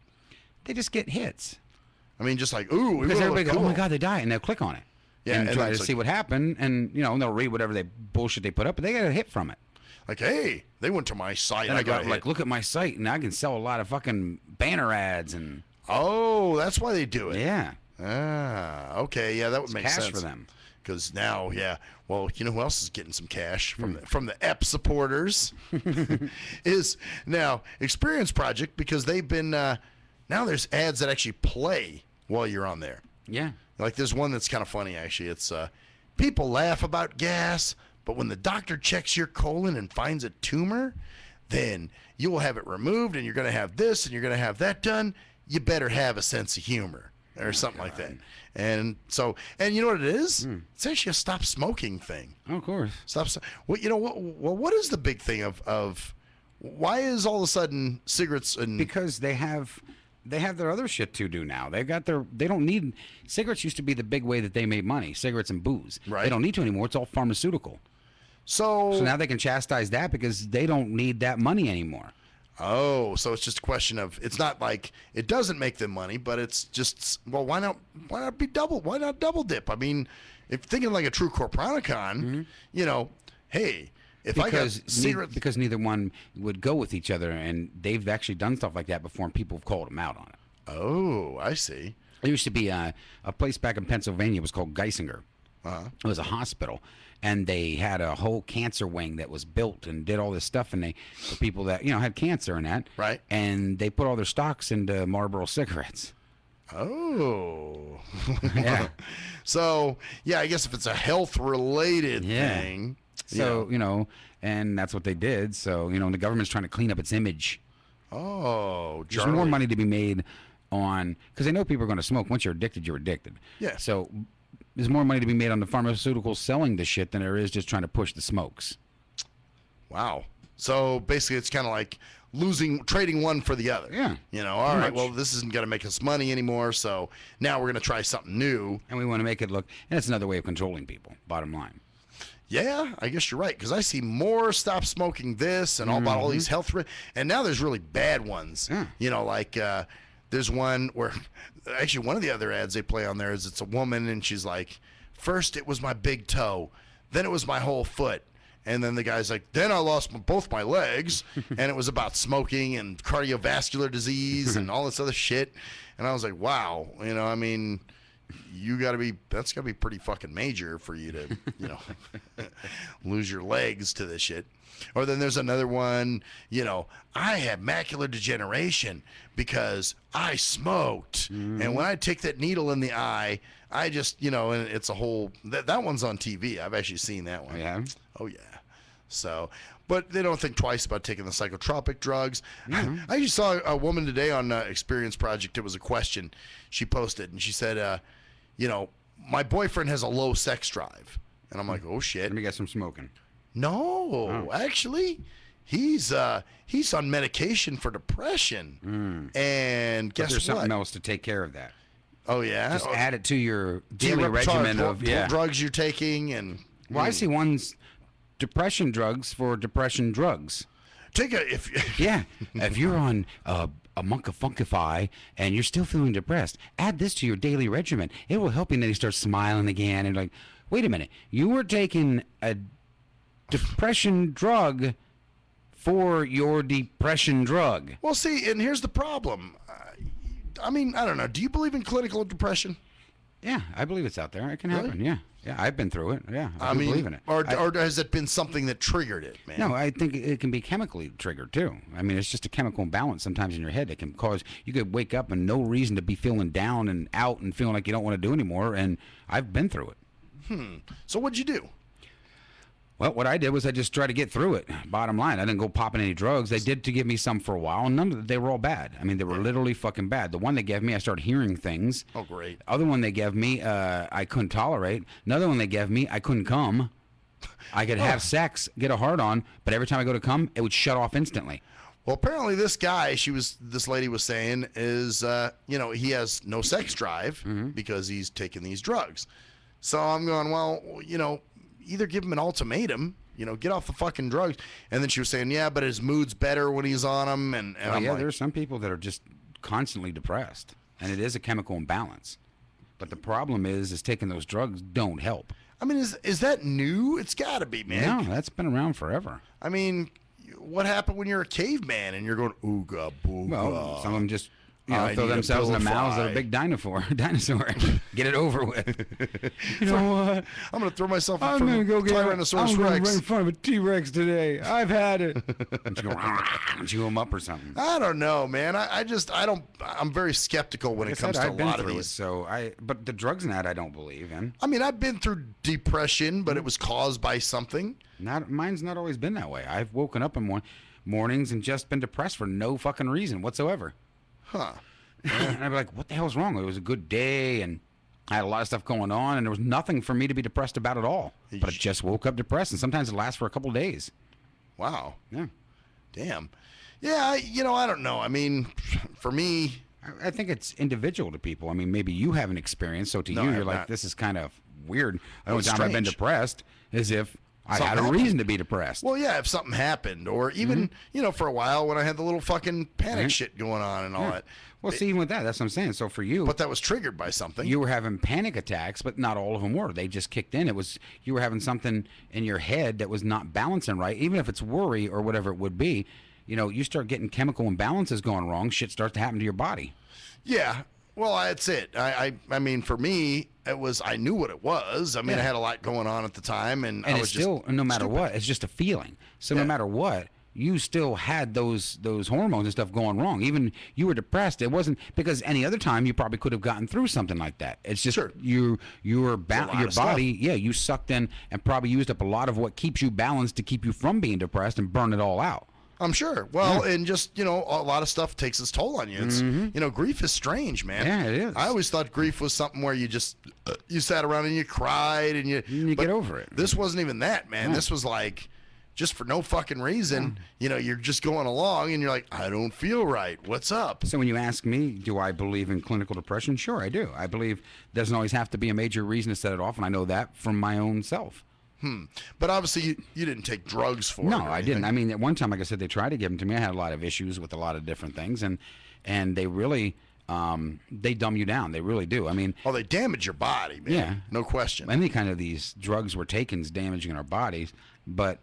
They just get hits. I mean, just like, ooh, we Because really everybody look goes, oh my cool. God, they died, and they'll click on it. Yeah, and and try then to it's see like- what happened, and you know, and they'll read whatever they bullshit they put up, but they got a hit from it. Like, hey, they went to my site. And I got like, look at my site, and I can sell a lot of fucking banner ads and. Oh, that's why they do it. Yeah. Ah, okay, yeah, that would It's make cash sense for them. Because now, yeah, well, you know who else is getting some cash from the EP supporters is now Experience Project, because they've been now there's ads that actually play while you're on there. Yeah. Like there's one that's kind of funny actually. It's people laugh about gas, but when the doctor checks your colon and finds a tumor, then you will have it removed and you're going to have this and you're going to have that done. You better have a sense of humor or something like that. And so, and you know what it is? It's actually a stop smoking thing. Oh, of course. Well, you know what? Well, what is the big thing of why is all of a sudden cigarettes and Because they have their other shit to do now. They don't need cigarettes. Used to be the big way that they made money. Cigarettes and booze. Right. They don't need to anymore. It's all pharmaceutical. So now they can chastise that because they don't need that money anymore. Oh, so it's just a question of, it's not like it doesn't make them money, but it's just, well, why not be double? Why not double dip? I mean, if thinking like a true Corporanicon, you know, hey, if I got cigarettes, because neither one would go with each other, and they've actually done stuff like that before, and people have called them out on it. Oh, I see. There used to be a place back in Pennsylvania. It was called Geisinger. It was a hospital, and they had a whole cancer wing that was built and did all this stuff, and for people that had cancer and that, right? And they put all their stocks into Marlboro cigarettes. Oh, yeah. So yeah, I guess if it's a health related thing, So and that's what they did. So the government's trying to clean up its image. Oh, there's more money to be made on, because they know people are going to smoke. Once you're addicted, you're addicted. Yeah. So there's more money to be made on the pharmaceuticals selling the shit than there is just trying to push the smokes. Wow. So basically, it's kind of like trading one for the other. Yeah. All right, well, this isn't going to make us money anymore, so now we're going to try something new. And we want to make it look, and it's another way of controlling people, bottom line. Yeah, I guess you're right, because I see more stop smoking this and all about all these health and now there's really bad ones. Like there's one where actually one of the other ads they play on there is it's a woman and she's like, first it was my big toe, then it was my whole foot, and then the guy's like, then I lost both my legs, and it was about smoking and cardiovascular disease and all this other shit, and I was like, wow, I mean, that's gotta be pretty fucking major for you to, lose your legs to this shit. Or then there's another one, I have macular degeneration because I smoked. And when I take that needle in the eye, I just, and it's a whole, that one's on TV. I've actually seen that one. Yeah. Oh, yeah. So, but they don't think twice about taking the psychotropic drugs. I actually saw a woman today on Experience Project. It was a question she posted, and she said, my boyfriend has a low sex drive. And I'm like, oh, shit. Let me get some smoking. No, actually, he's on medication for depression. And But guess there's what? something else to take care of that. Oh yeah. Just add it to your Do you daily repertoire regimen of drugs you're taking and. Well, I see one's depression drugs for depression drugs. Take a if. Yeah, if you're on a Monka-Funkify and you're still feeling depressed, add this to your daily regimen. It will help you. And then you start smiling again and like, wait a minute, you were taking a depression drug for your depression drug. Well, see, and here's the problem. I mean, I don't know. Do you believe in clinical depression? Yeah, I believe it's out there. It can happen. Really? Yeah. Yeah, I've been through it. Yeah, I mean, believe in it. Or has it been something that triggered it, man? No, I think it can be chemically triggered too. I mean, it's just a chemical imbalance sometimes in your head that can cause you could wake up and no reason to be feeling down and out and feeling like you don't want to do anymore. And I've been through it. So what'd you do? Well, what I did was I just tried to get through it. Bottom line, I didn't go popping any drugs. They did to give me some for a while, and none of them, they were all bad. I mean, they were literally fucking bad. The one they gave me, I started hearing things. Oh, great. The other one they gave me, I couldn't tolerate. Another one they gave me, I couldn't come. I could have sex, get a hard on, but every time I go to come, it would shut off instantly. Well, apparently this guy, this lady was saying, is, he has no sex drive because he's taking these drugs. So I'm going, well, either give him an ultimatum, get off the fucking drugs. And then she was saying, yeah, but his mood's better when he's on them. And I'm yeah, like, there are some people that are just constantly depressed, and it is a chemical imbalance. But the problem is taking those drugs don't help. I mean, is that new? It's got to be, man. No, that's been around forever. I mean, what happened when you're a caveman and you're going, ooga booga? Well, some of them just throw themselves in the mouths of a big dinosaur. Get it over with. You know what? I'm going to throw myself I'm going to go get Tyrannosaurus I'm Rex. right in front of a T-Rex today. I've had it. And you go, chew them up or something. I don't know, man. I'm very skeptical when it comes to a lot of these. But the drugs in that I don't believe in. I mean, I've been through depression, but it was caused by something. Mine's not always been that way. I've woken up in mornings and just been depressed for no fucking reason whatsoever. Huh. And I'd be like, what the hell's wrong? It was a good day, and I had a lot of stuff going on, and there was nothing for me to be depressed about at all. But I just woke up depressed, and sometimes it lasts for a couple of days. Wow. Yeah. Damn. Yeah, I don't know. I mean, for me... I think it's individual to people. I mean, maybe you have an experience, so to you, you're like, this is kind of weird. The only time I've been depressed is if I had a reason to be depressed. Well, yeah, if something happened, or even, for a while when I had the little fucking panic shit going on and all that. Well, see, even with that's what I'm saying. So for you... But that was triggered by something. You were having panic attacks, but not all of them were. They just kicked in. You were having something in your head that was not balancing right. Even if it's worry or whatever it would be, you start getting chemical imbalances going wrong, shit starts to happen to your body. Yeah. Well, that's it. I mean, for me, I knew what it was. I mean, I had a lot going on at the time, and I was still, no matter what, it's just a feeling. So no matter what, you still had those hormones and stuff going wrong. Even you were depressed. It wasn't because any other time you probably could have gotten through something like that. It's just your body, you sucked in and probably used up a lot of what keeps you balanced to keep you from being depressed and burn it all out. I'm sure. Well, and just, a lot of stuff takes its toll on you. It's, grief is strange, man. Yeah, it is. I always thought grief was something where you just, you sat around and you cried and you get over it. This wasn't even that, man. This was like, just for no fucking reason, you're just going along and you're like, I don't feel right. What's up? So when you ask me, do I believe in clinical depression? Sure, I do. I believe doesn't always have to be a major reason to set it off, and I know that from my own self. But obviously you didn't take drugs for it. No, I didn't. I mean, at one time, like I said, they tried to give them to me. I had a lot of issues with a lot of different things, and they really they dumb you down. They really do. I mean, they damage your body, man. Yeah, no question. Any kind of these drugs we're taking is damaging our bodies, but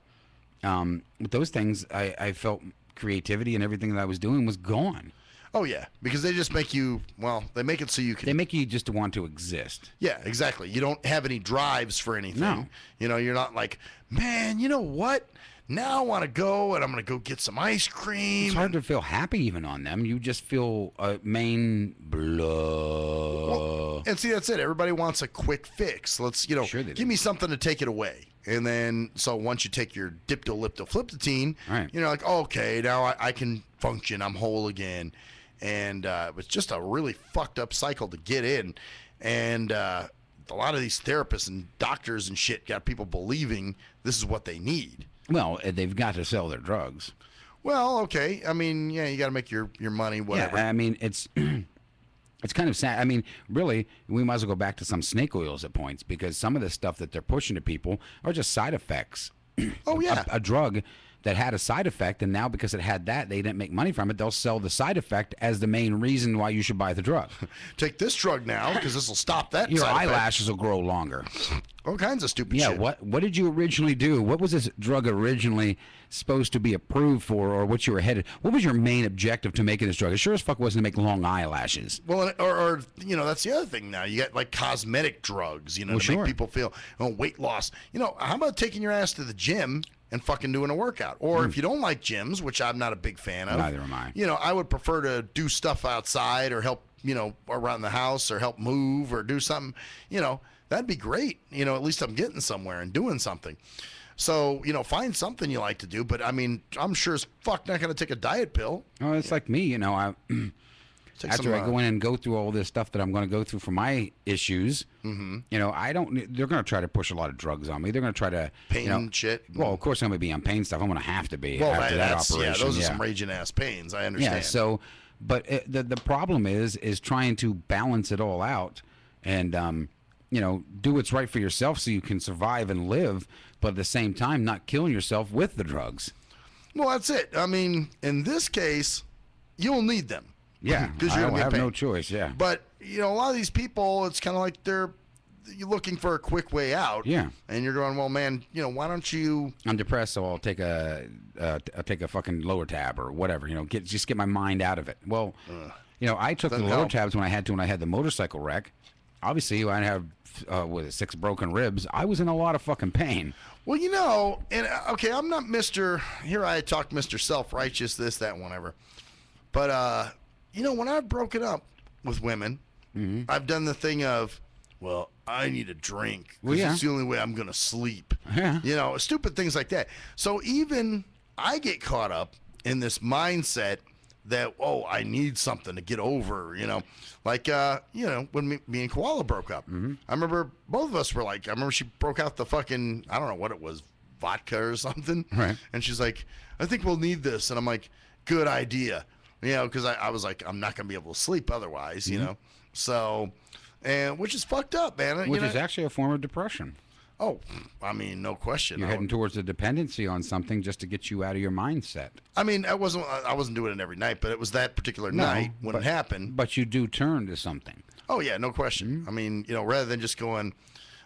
with those things, I felt creativity and everything that I was doing was gone. Oh, yeah, because they just make you, they make it so you can... They make you just want to exist. Yeah, exactly. You don't have any drives for anything. No. You're not like, man, you know what? Now I want to go, and I'm going to go get some ice cream. It's hard to feel happy even on them. You just feel main blah. Well, and see, that's it. Everybody wants a quick fix. Let's, give me something to take it away. And then, so once you take your diptoliptofliptotine, you're like, okay, now I can function. I'm whole again. And it was just a really fucked up cycle to get in. And a lot of these therapists and doctors and shit got people believing this is what they need. Well, they've got to sell their drugs. Well, okay. I mean, yeah, you got to make your money, whatever. Yeah, I mean, it's It's kind of sad. I mean, really, we might as well go back to some snake oils at points, because some of the stuff that they're pushing to people are just side effects. Oh, yeah. A drug that had a side effect, and now because it had that, they didn't make money from it. They'll sell the side effect as the main reason why you should buy the drug. Take this drug now because this will stop that. Your side effect. eyelashes will grow longer. All kinds of stupid Yeah, shit. what did you originally do? What was this drug originally supposed to be approved for, or what you were headed? What was your main objective to making this drug? It sure as fuck wasn't to make long eyelashes. Well, or that's the other thing now. You got like cosmetic drugs, to make people feel weight loss. How about taking your ass to the gym and fucking doing a workout? Or if you don't like gyms, which I'm not a big fan of. Neither am I. I would prefer to do stuff outside or help, around the house or help move or do something, that'd be great. At least I'm getting somewhere and doing something. So, find something you like to do. But, I mean, I'm sure as fuck not going to take a diet pill. Oh, it's like me, after I go in and go through all this stuff that I'm going to go through for my issues, I don't. They're going to try to push a lot of drugs on me. They're going to try to pain shit. Well, of course I'm going to be on pain stuff. I'm going to have to be after that operation. Yeah, those are some raging ass pains. I understand. Yeah. So, but the problem is trying to balance it all out, and do what's right for yourself so you can survive and live, but at the same time not killing yourself with the drugs. Well, that's it. I mean, in this case, you'll need them. Yeah, because you're going to have no choice. Yeah, but a lot of these people, it's kind of like you're looking for a quick way out. Yeah, and you're going, well, man, why don't you? I'm depressed, so I'll take a fucking lower tab or whatever. Just get my mind out of it. Well, I took the lower tabs when I had to, when I had the motorcycle wreck. Obviously, I have 6 broken ribs. I was in a lot of fucking pain. Well, and okay, I'm not Mr. Here I talk Mr. Self-Righteous, this, that, whatever. But when I've broken up with women, I've done the thing of, well, I need a drink because it's the only way I'm going to sleep. Yeah. Stupid things like that. So even I get caught up in this mindset that, I need something to get over, like, when me and Koala broke up. I remember both of us were like, I remember she broke out the fucking, I don't know what it was, vodka or something. Right. And she's like, I think we'll need this. And I'm like, good idea. Because I was like, I'm not going to be able to sleep otherwise, So, and which is fucked up, man. Which is actually a form of depression. Oh, I mean, no question. You're heading towards a dependency on something just to get you out of your mindset. I mean, I wasn't doing it every night, but it was that particular night when it happened. But you do turn to something. Oh, yeah, no question. I mean, rather than just going,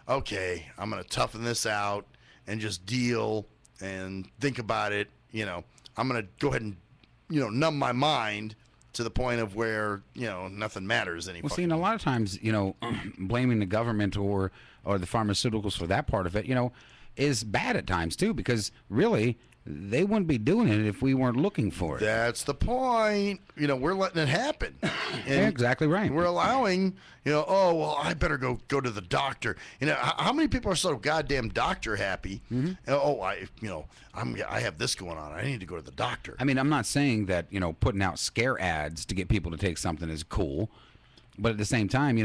okay, I'm going to toughen this out and just deal and think about it, I'm going to go ahead and, numb my mind to the point of where, nothing matters anymore. Well, see, and a lot of times, blaming the government or the pharmaceuticals for that part of it, is bad at times too, because really they wouldn't be doing it if we weren't looking for it. That's the point. We're letting it happen. Yeah, exactly right. We're allowing, oh, well, I better go to the doctor. How many people are so goddamn doctor happy? I have this going on. I need to go to the doctor. I mean, I'm not saying that, putting out scare ads to get people to take something is cool. But at the same time,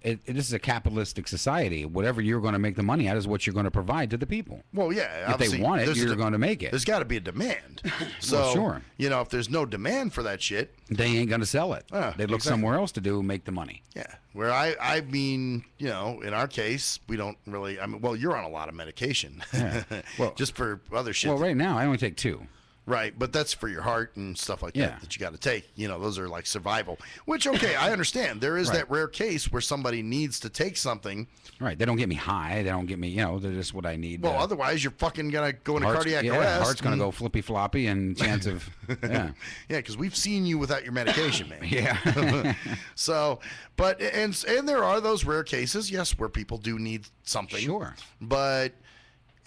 this is a capitalistic society. Whatever you're going to make the money out is what you're going to provide to the people. Well, yeah. If they want it, you're going to make it. There's got to be a demand. So, well, sure. If there's no demand for that shit, they ain't going to sell it. They look somewhere else to make the money. Yeah. Where I mean, in our case, we don't really. I mean, well, you're on a lot of medication. Yeah. Well, just for other shit. Well, right now I only take 2. Right, but that's for your heart and stuff like that you got to take. Those are like survival, which, okay, I understand. There is that rare case where somebody needs to take something. Right, they don't get me high. They don't get me, they're just what I need. Well, otherwise you're fucking going to go into cardiac arrest. Heart's going to go flippy-floppy and chance of, yeah, because we've seen you without your medication, man. Yeah. So, but, and there are those rare cases, yes, where people do need something. Sure. But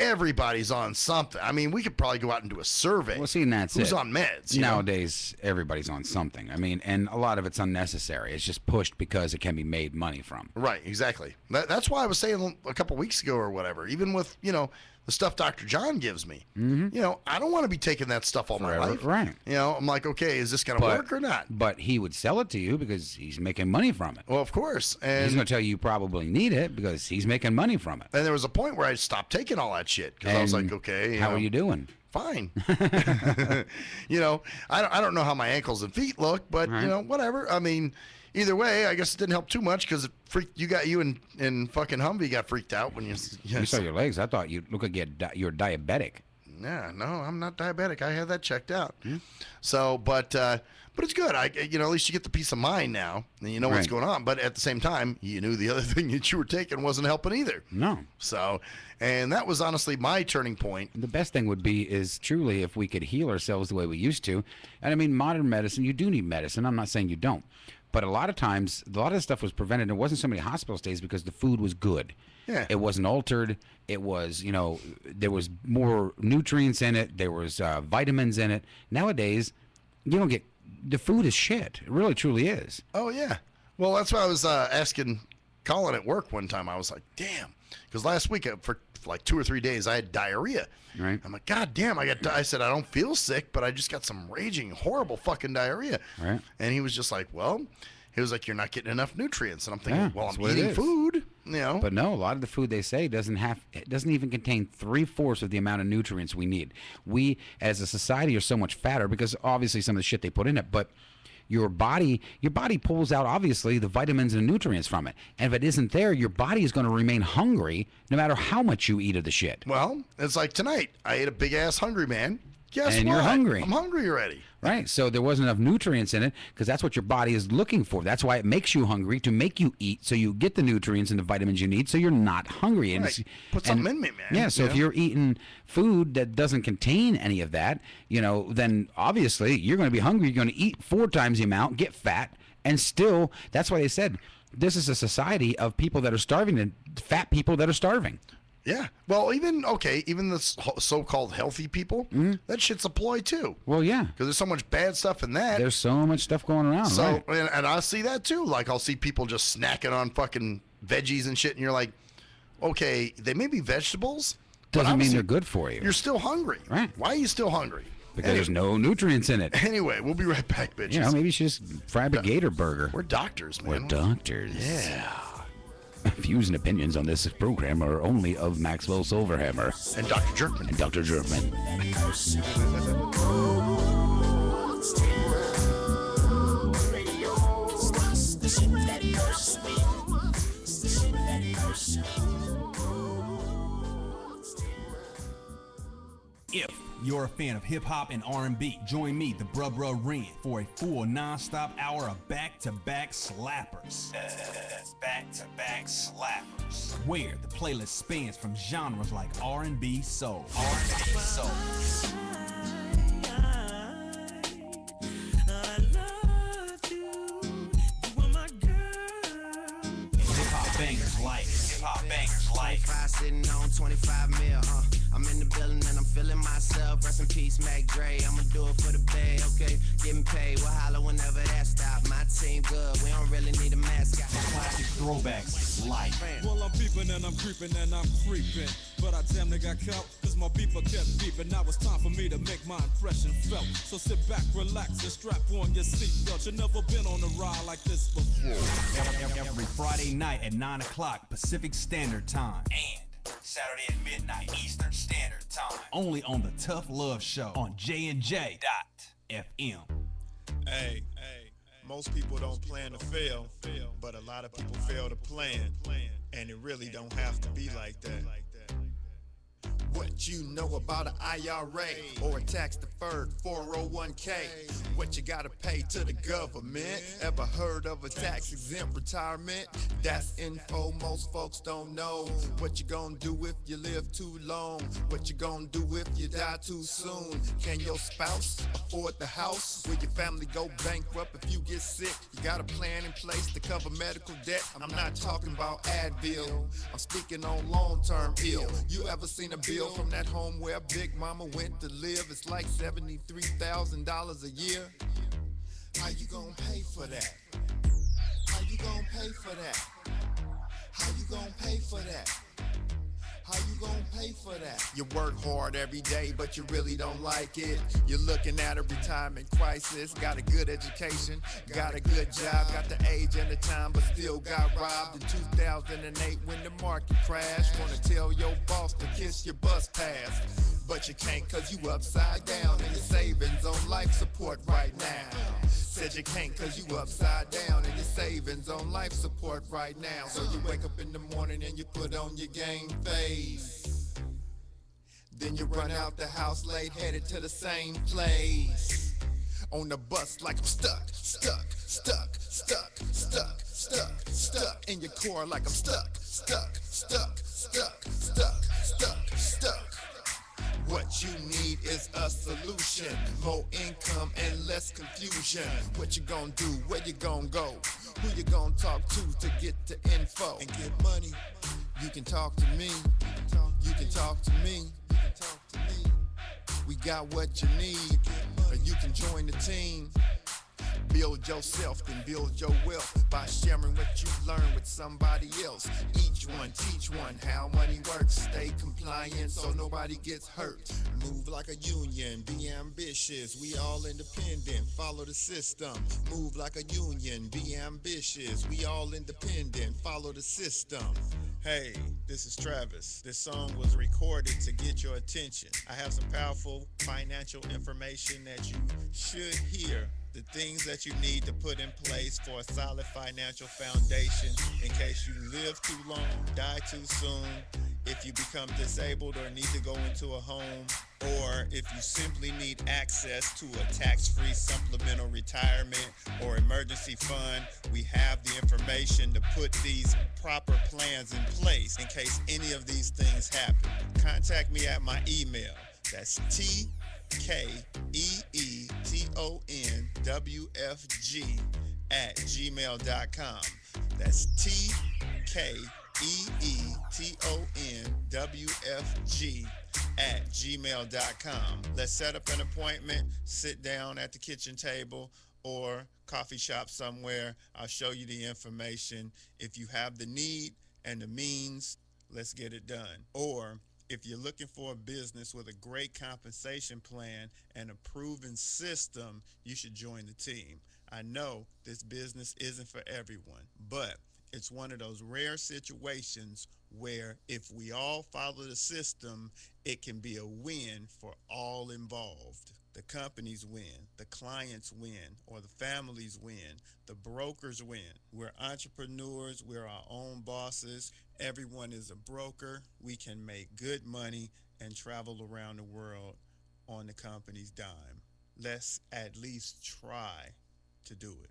everybody's on something. I mean, we could probably go out and do a survey. Well, see, and that's who's it. on meds. Nowadays, everybody's on something. I mean, and a lot of it's unnecessary. It's just pushed because it can be made money from. Right, exactly. That's why I was saying a couple weeks ago or whatever, even with, the stuff Dr. John gives me, I don't want to be taking that stuff all my life. Right. I'm like, okay, is this going to work or not? But he would sell it to you because he's making money from it. Well, of course. And he's going to tell you probably need it because he's making money from it. And there was a point where I stopped taking all that shit because I was like, okay. How are you doing? Fine. I don't know how my ankles and feet look, but, whatever. I mean, either way, I guess it didn't help too much because it freaked you and fucking Humvee got freaked out when you saw your legs. I thought you looked like you're diabetic. Yeah, no, I'm not diabetic. I had that checked out. So, but it's good. At least you get the peace of mind now, and you know what's going on. But at the same time, you knew the other thing that you were taking wasn't helping either. No. So, and that was honestly my turning point. The best thing would be is truly if we could heal ourselves the way we used to. And I mean, modern medicine, you do need medicine. I'm not saying you don't. But a lot of times, a lot of stuff was prevented. There wasn't so many hospital stays because the food was good. Yeah. It wasn't altered. It was, there was more nutrients in it. There was vitamins in it. Nowadays, you don't get, the food is shit. It really, truly is. Oh, yeah. Well, that's why I was asking Colin at work one time. I was like, damn. Because last week, for like 2 or 3 days, I had diarrhea. Right. I'm like, God damn, I said, I don't feel sick, but I just got some raging, horrible fucking diarrhea. Right. And he was just like, well, he was like, you're not getting enough nutrients. And I'm thinking, Yeah, well, that's I'm what it eating is. food, But no, a lot of the food they say doesn't even contain 3/4 of the amount of nutrients we need. We, as a society, are so much fatter because obviously some of the shit they put in it, but your body pulls out obviously the vitamins and nutrients from it. And if it isn't there, your body is going to remain hungry no matter how much you eat of the shit. Well, it's like tonight. I ate a big ass hungry man. Guess And what? you're hungry. I'm hungry already. Right, so there wasn't enough nutrients in it because that's what your body is looking for. That's why it makes you hungry, to make you eat so you get the nutrients and the vitamins you need so you're not hungry. And Right. Put something in me, man. Yeah, so if you're eating food that doesn't contain any of that, then obviously you're going to be hungry. You're going to eat 4 times the amount, get fat, and still, that's why they said this is a society of people that are starving and fat people that are starving. Yeah. Well, even the so-called healthy people, that shit's a ploy too. Well, yeah. Because there's so much bad stuff in that. There's so much stuff going around. So, right. and I see that too. Like, I'll see people just snacking on fucking veggies and shit, and you're like, okay, they may be vegetables. but Doesn't mean obviously they're good for you. You're still hungry. Right. Why are you still hungry? Because there's no nutrients in it. Anyway, we'll be right back, bitches. Maybe you should just fry up a gator burger. We're doctors, man. We're doctors. Yeah. Views and opinions on this program are only of Maxwell Silverhammer and Dr. Jerkman. And Dr. Jerkman. If you're a fan of hip-hop and R&B, join me, the Bruh Ren, for a full non-stop hour of back-to-back slappers. Back-to-back slappers. Where the playlist spans from genres like R&B, soul. R&B, soul. Hip-hop bangers like 25 sitting on 25 mil, I'm in the building and I'm feeling myself. Rest in peace, Mac Dre. I'ma do it for the bay, okay? Getting paid, we'll holler whenever that stop. My team good, we don't really need a mascot. Classic throwbacks like. Well, I'm peeping and I'm creeping and I'm creeping. But I damn near got caught, cause my beeper kept beeping. Now it's time for me to make my impression felt. So sit back, relax, and strap on your seatbelt. You've never been on a ride like this before. Every Friday night at 9 o'clock Pacific Standard Time. And Saturday at midnight Eastern Standard Time. Only on the Tough Love Show on JNJ.FM. Hey, most people don't plan to fail, but a lot of people fail to plan, and it really don't have to be like that. What you know about an IRA or a tax-deferred 401k? What you gotta pay to the government? Ever heard of a tax-exempt retirement? That's info most folks don't know. What you gonna do if you live too long? What you gonna do if you die too soon? Can your spouse afford the house? Will your family go bankrupt if you get sick? You got a plan in place to cover medical debt? I'm not talking about Advil. I'm speaking on long-term ill. You ever seen a bill from that home where Big Mama went to live? It's like $73,000 a year. How you gonna pay for that? How you gonna pay for that? How you gonna pay for that? How you gonna pay for that? You work hard every day, but you really don't like it. You're looking at a retirement crisis. Got a good education, got a good job, got the age and the time, but still got robbed in 2008 when the market crashed. Wanna tell your boss to kiss your bus pass, but you can't cause you upside down and your savings on life support right now. Said you can't cause you upside down and your savings on life support right now. So you wake up in the morning and you put on your game face. Then you run out the house late, headed to the same place. On the bus like I'm stuck in your core like I'm stuck. What you need is a solution, more income and less confusion. What you gonna do, where you gonna go, who you gonna talk to get the info and get money. You can talk to me, you can talk to me. We got what you need, or you can join the team. Build yourself, then build your wealth by sharing what you learn with somebody else. Each one, teach one how money works. Stay compliant so nobody gets hurt. Move like a union, be ambitious. We all independent, follow the system. Move like a union, be ambitious. We all independent, follow the system. Hey, this is Travis. This song was recorded to get your attention. I have some powerful financial information that you should hear. The things that you need to put in place for a solid financial foundation in case you live too long, die too soon, if you become disabled or need to go into a home, or if you simply need access to a tax-free supplemental retirement or emergency fund. We have the information to put these proper plans in place in case any of these things happen. Contact me at my email. That's TKEETONWFG@gmail.com. That's TKEETONWFG@gmail.com. Let's set up an appointment, sit down at the kitchen table or coffee shop somewhere. I'll show you the information. If you have the need and the means, let's get it done. Or if you're looking for a business with a great compensation plan and a proven system, you should join the team. I know this business isn't for everyone, but it's one of those rare situations where if we all follow the system, it can be a win for all involved. The companies win, the clients win, or the families win, the brokers win. We're entrepreneurs, we're our own bosses. Everyone is a broker. We can make good money and travel around the world on the company's dime. Let's at least try to do it.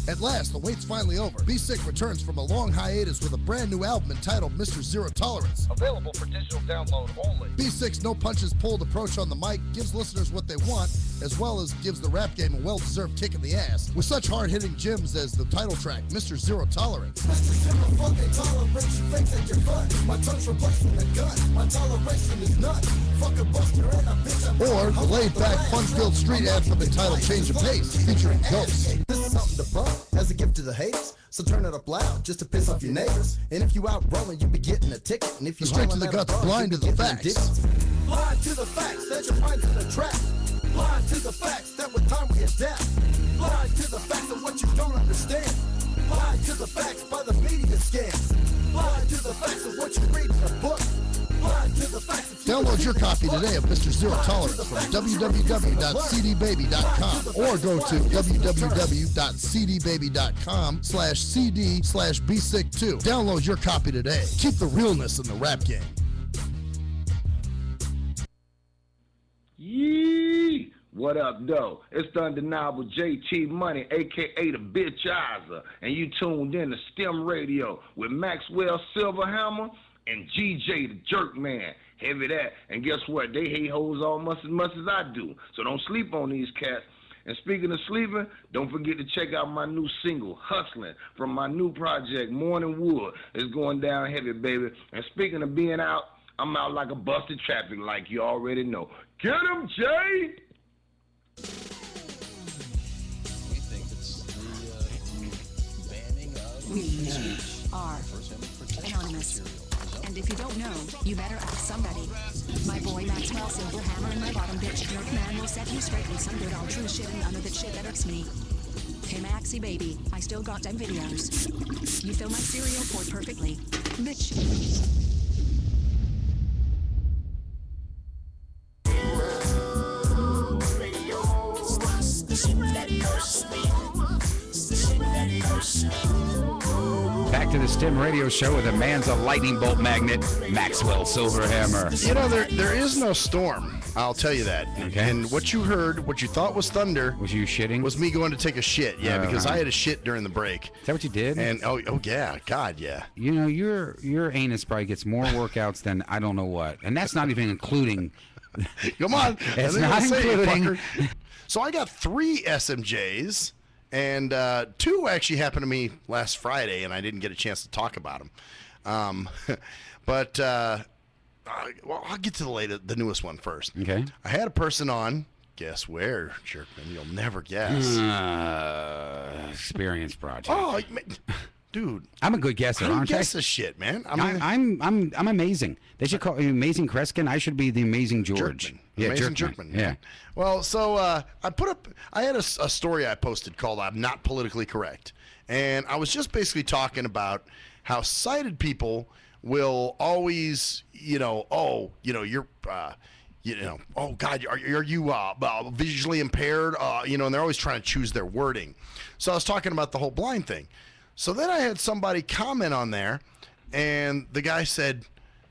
At last, the wait's finally over. Be Sick returns from a long hiatus with a brand new album entitled Mr. Zero Tolerance. Available for digital download only. Be Sick's no punches pulled approach on the mic gives listeners what they want, as well as gives the rap game a well-deserved kick in the ass, with such hard-hitting gems as the title track, Mr. Zero Tolerance. Mr. Zero fucking tolerance, you think that you're fun. My tongue's replacing the gun. My toleration is none. Fuck a buster and a bitch. Or the laid-back, fun-filled street anthem entitled Change of Pace, featuring Ghost. This is something to bump as a gift to the haters. So turn it up loud just to piss off your neighbors. And if you out rolling, you be getting a ticket. And if you straight to the guts, blind to the facts. Blind to the facts that your mind's in a trap. Blind to the facts that with time we adapt. Blind to the facts of what you don't understand. Blind to the facts by the media scams. Blind to the facts of what you read in a book. Blind to the facts of Download your copy today of Mr. Zero Tolerance from www.cdbaby.com or go to www.cdbaby.com/cd/bsick2. Download your copy today. Keep the realness in the rap game. Yee! What up, though? It's the undeniable JT Money, a.k.a. the Bitchizer, and you tuned in to STIM Radio with Maxwell Silverhammer and GJ the Jerkman. Heavy that. And guess what? They hate hoes almost as much as I do. So don't sleep on these cats. And speaking of sleeping, don't forget to check out my new single, Hustling, from my new project, Morning Wood. It's going down heavy, baby. And speaking of being out, I'm out like a busted traffic, like you already know. Get him, Jay! We think it's the banning of speech are First Amendment protection anonymous. material. And if you don't know, you better ask somebody. My boy Maxwell Silverhammer and my bottom bitch Jerkman will set you straight with some good old true shit and none of that shit that irks me. Hey Maxie baby, I still got them videos. You fill my cereal port perfectly. Bitch. The shit that hurts. Back to the STIM radio show with a man's a lightning bolt magnet, Maxwell Silverhammer. You know, there is no storm. I'll tell you that. Okay. And what you heard, what you thought was thunder, was you shitting? Was me going to take a shit. Yeah, because I had a shit during the break. Is that what you did? And oh yeah, God, yeah. You know, your anus probably gets more workouts than I don't know what, and that's not even including. Come on, it's not including. So I got 3 SMJs. And 2 actually happened to me last Friday, and I didn't get a chance to talk about them. But well, I'll get to the newest one first. Okay. I had a person on. Guess where, Jerkman? You'll never guess. Experience project. Oh, dude, I'm a good guesser, aren't I? Guess this shit, man. I'm amazing. They should call me Amazing Kreskin. I should be the Amazing George. Jerkman. Amazing Jerkman. Yeah. Well, so I had a story I posted called "I'm Not Politically Correct," and I was just basically talking about how sighted people will always, you're, oh God, are you visually impaired? And they're always trying to choose their wording. So I was talking about the whole blind thing. So then I had somebody comment on there, and the guy said,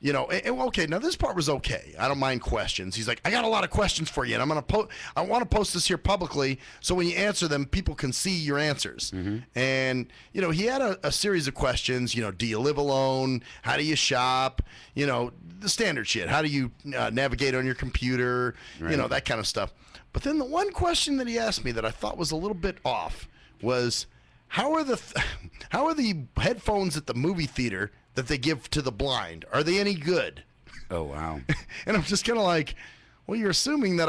okay, now this part was okay. I don't mind questions. He's like, I got a lot of questions for you, and I want to post this here publicly so when you answer them, people can see your answers. Mm-hmm. And, he had a series of questions, do you live alone? How do you shop? The standard shit. How do you navigate on your computer? Right. That kind of stuff. But then the one question that he asked me that I thought was a little bit off was, how are the headphones at the movie theater that they give to the blind? Are they any good? Oh, wow. And I'm just kind of like, well, you're assuming that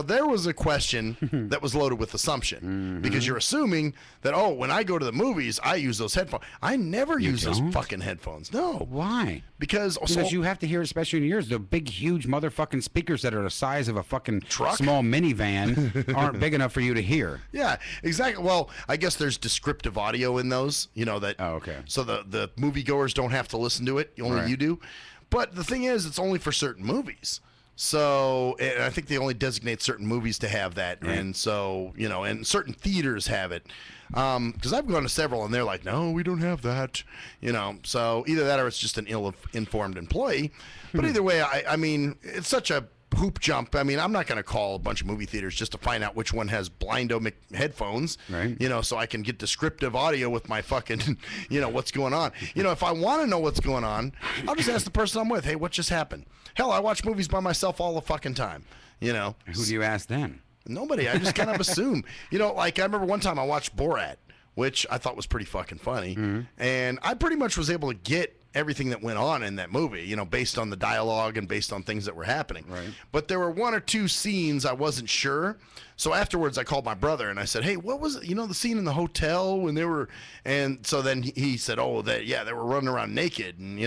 there was a question that was loaded with assumption because you're assuming that, when I go to the movies, I use those headphones. I never use those fucking headphones. No. Why? Because you have to hear, especially in yours, the big, huge motherfucking speakers that are the size of a fucking truck, small minivan, aren't big enough for you to hear. Yeah, exactly. Well, I guess there's descriptive audio in those, that. Oh, okay. So the moviegoers don't have to listen to it. Only you do. But the thing is, it's only for certain movies. So, and I think they only designate certain movies to have that. Right. And so, and certain theaters have it. Because I've gone to several and they're like, no, we don't have that. So either that or it's just an ill-informed employee. But either way, I mean, it's such a hoop jump. I mean, I'm not going to call a bunch of movie theaters just to find out which one has blindo headphones, right? So I can get descriptive audio with my fucking, what's going on. If I want to know what's going on, I'll just ask the person I'm with, hey, what just happened? Hell, I watch movies by myself all the fucking time, Who do you ask then? Nobody. I just kind of assume. Like I remember one time I watched Borat, which I thought was pretty fucking funny, and I pretty much was able to get everything that went on in that movie, based on the dialogue and based on things that were happening. Right. But there were 1 or 2 scenes I wasn't sure. So afterwards I called my brother and I said, hey, what was it? The scene in the hotel when they were, and so then he said, they were running around naked and,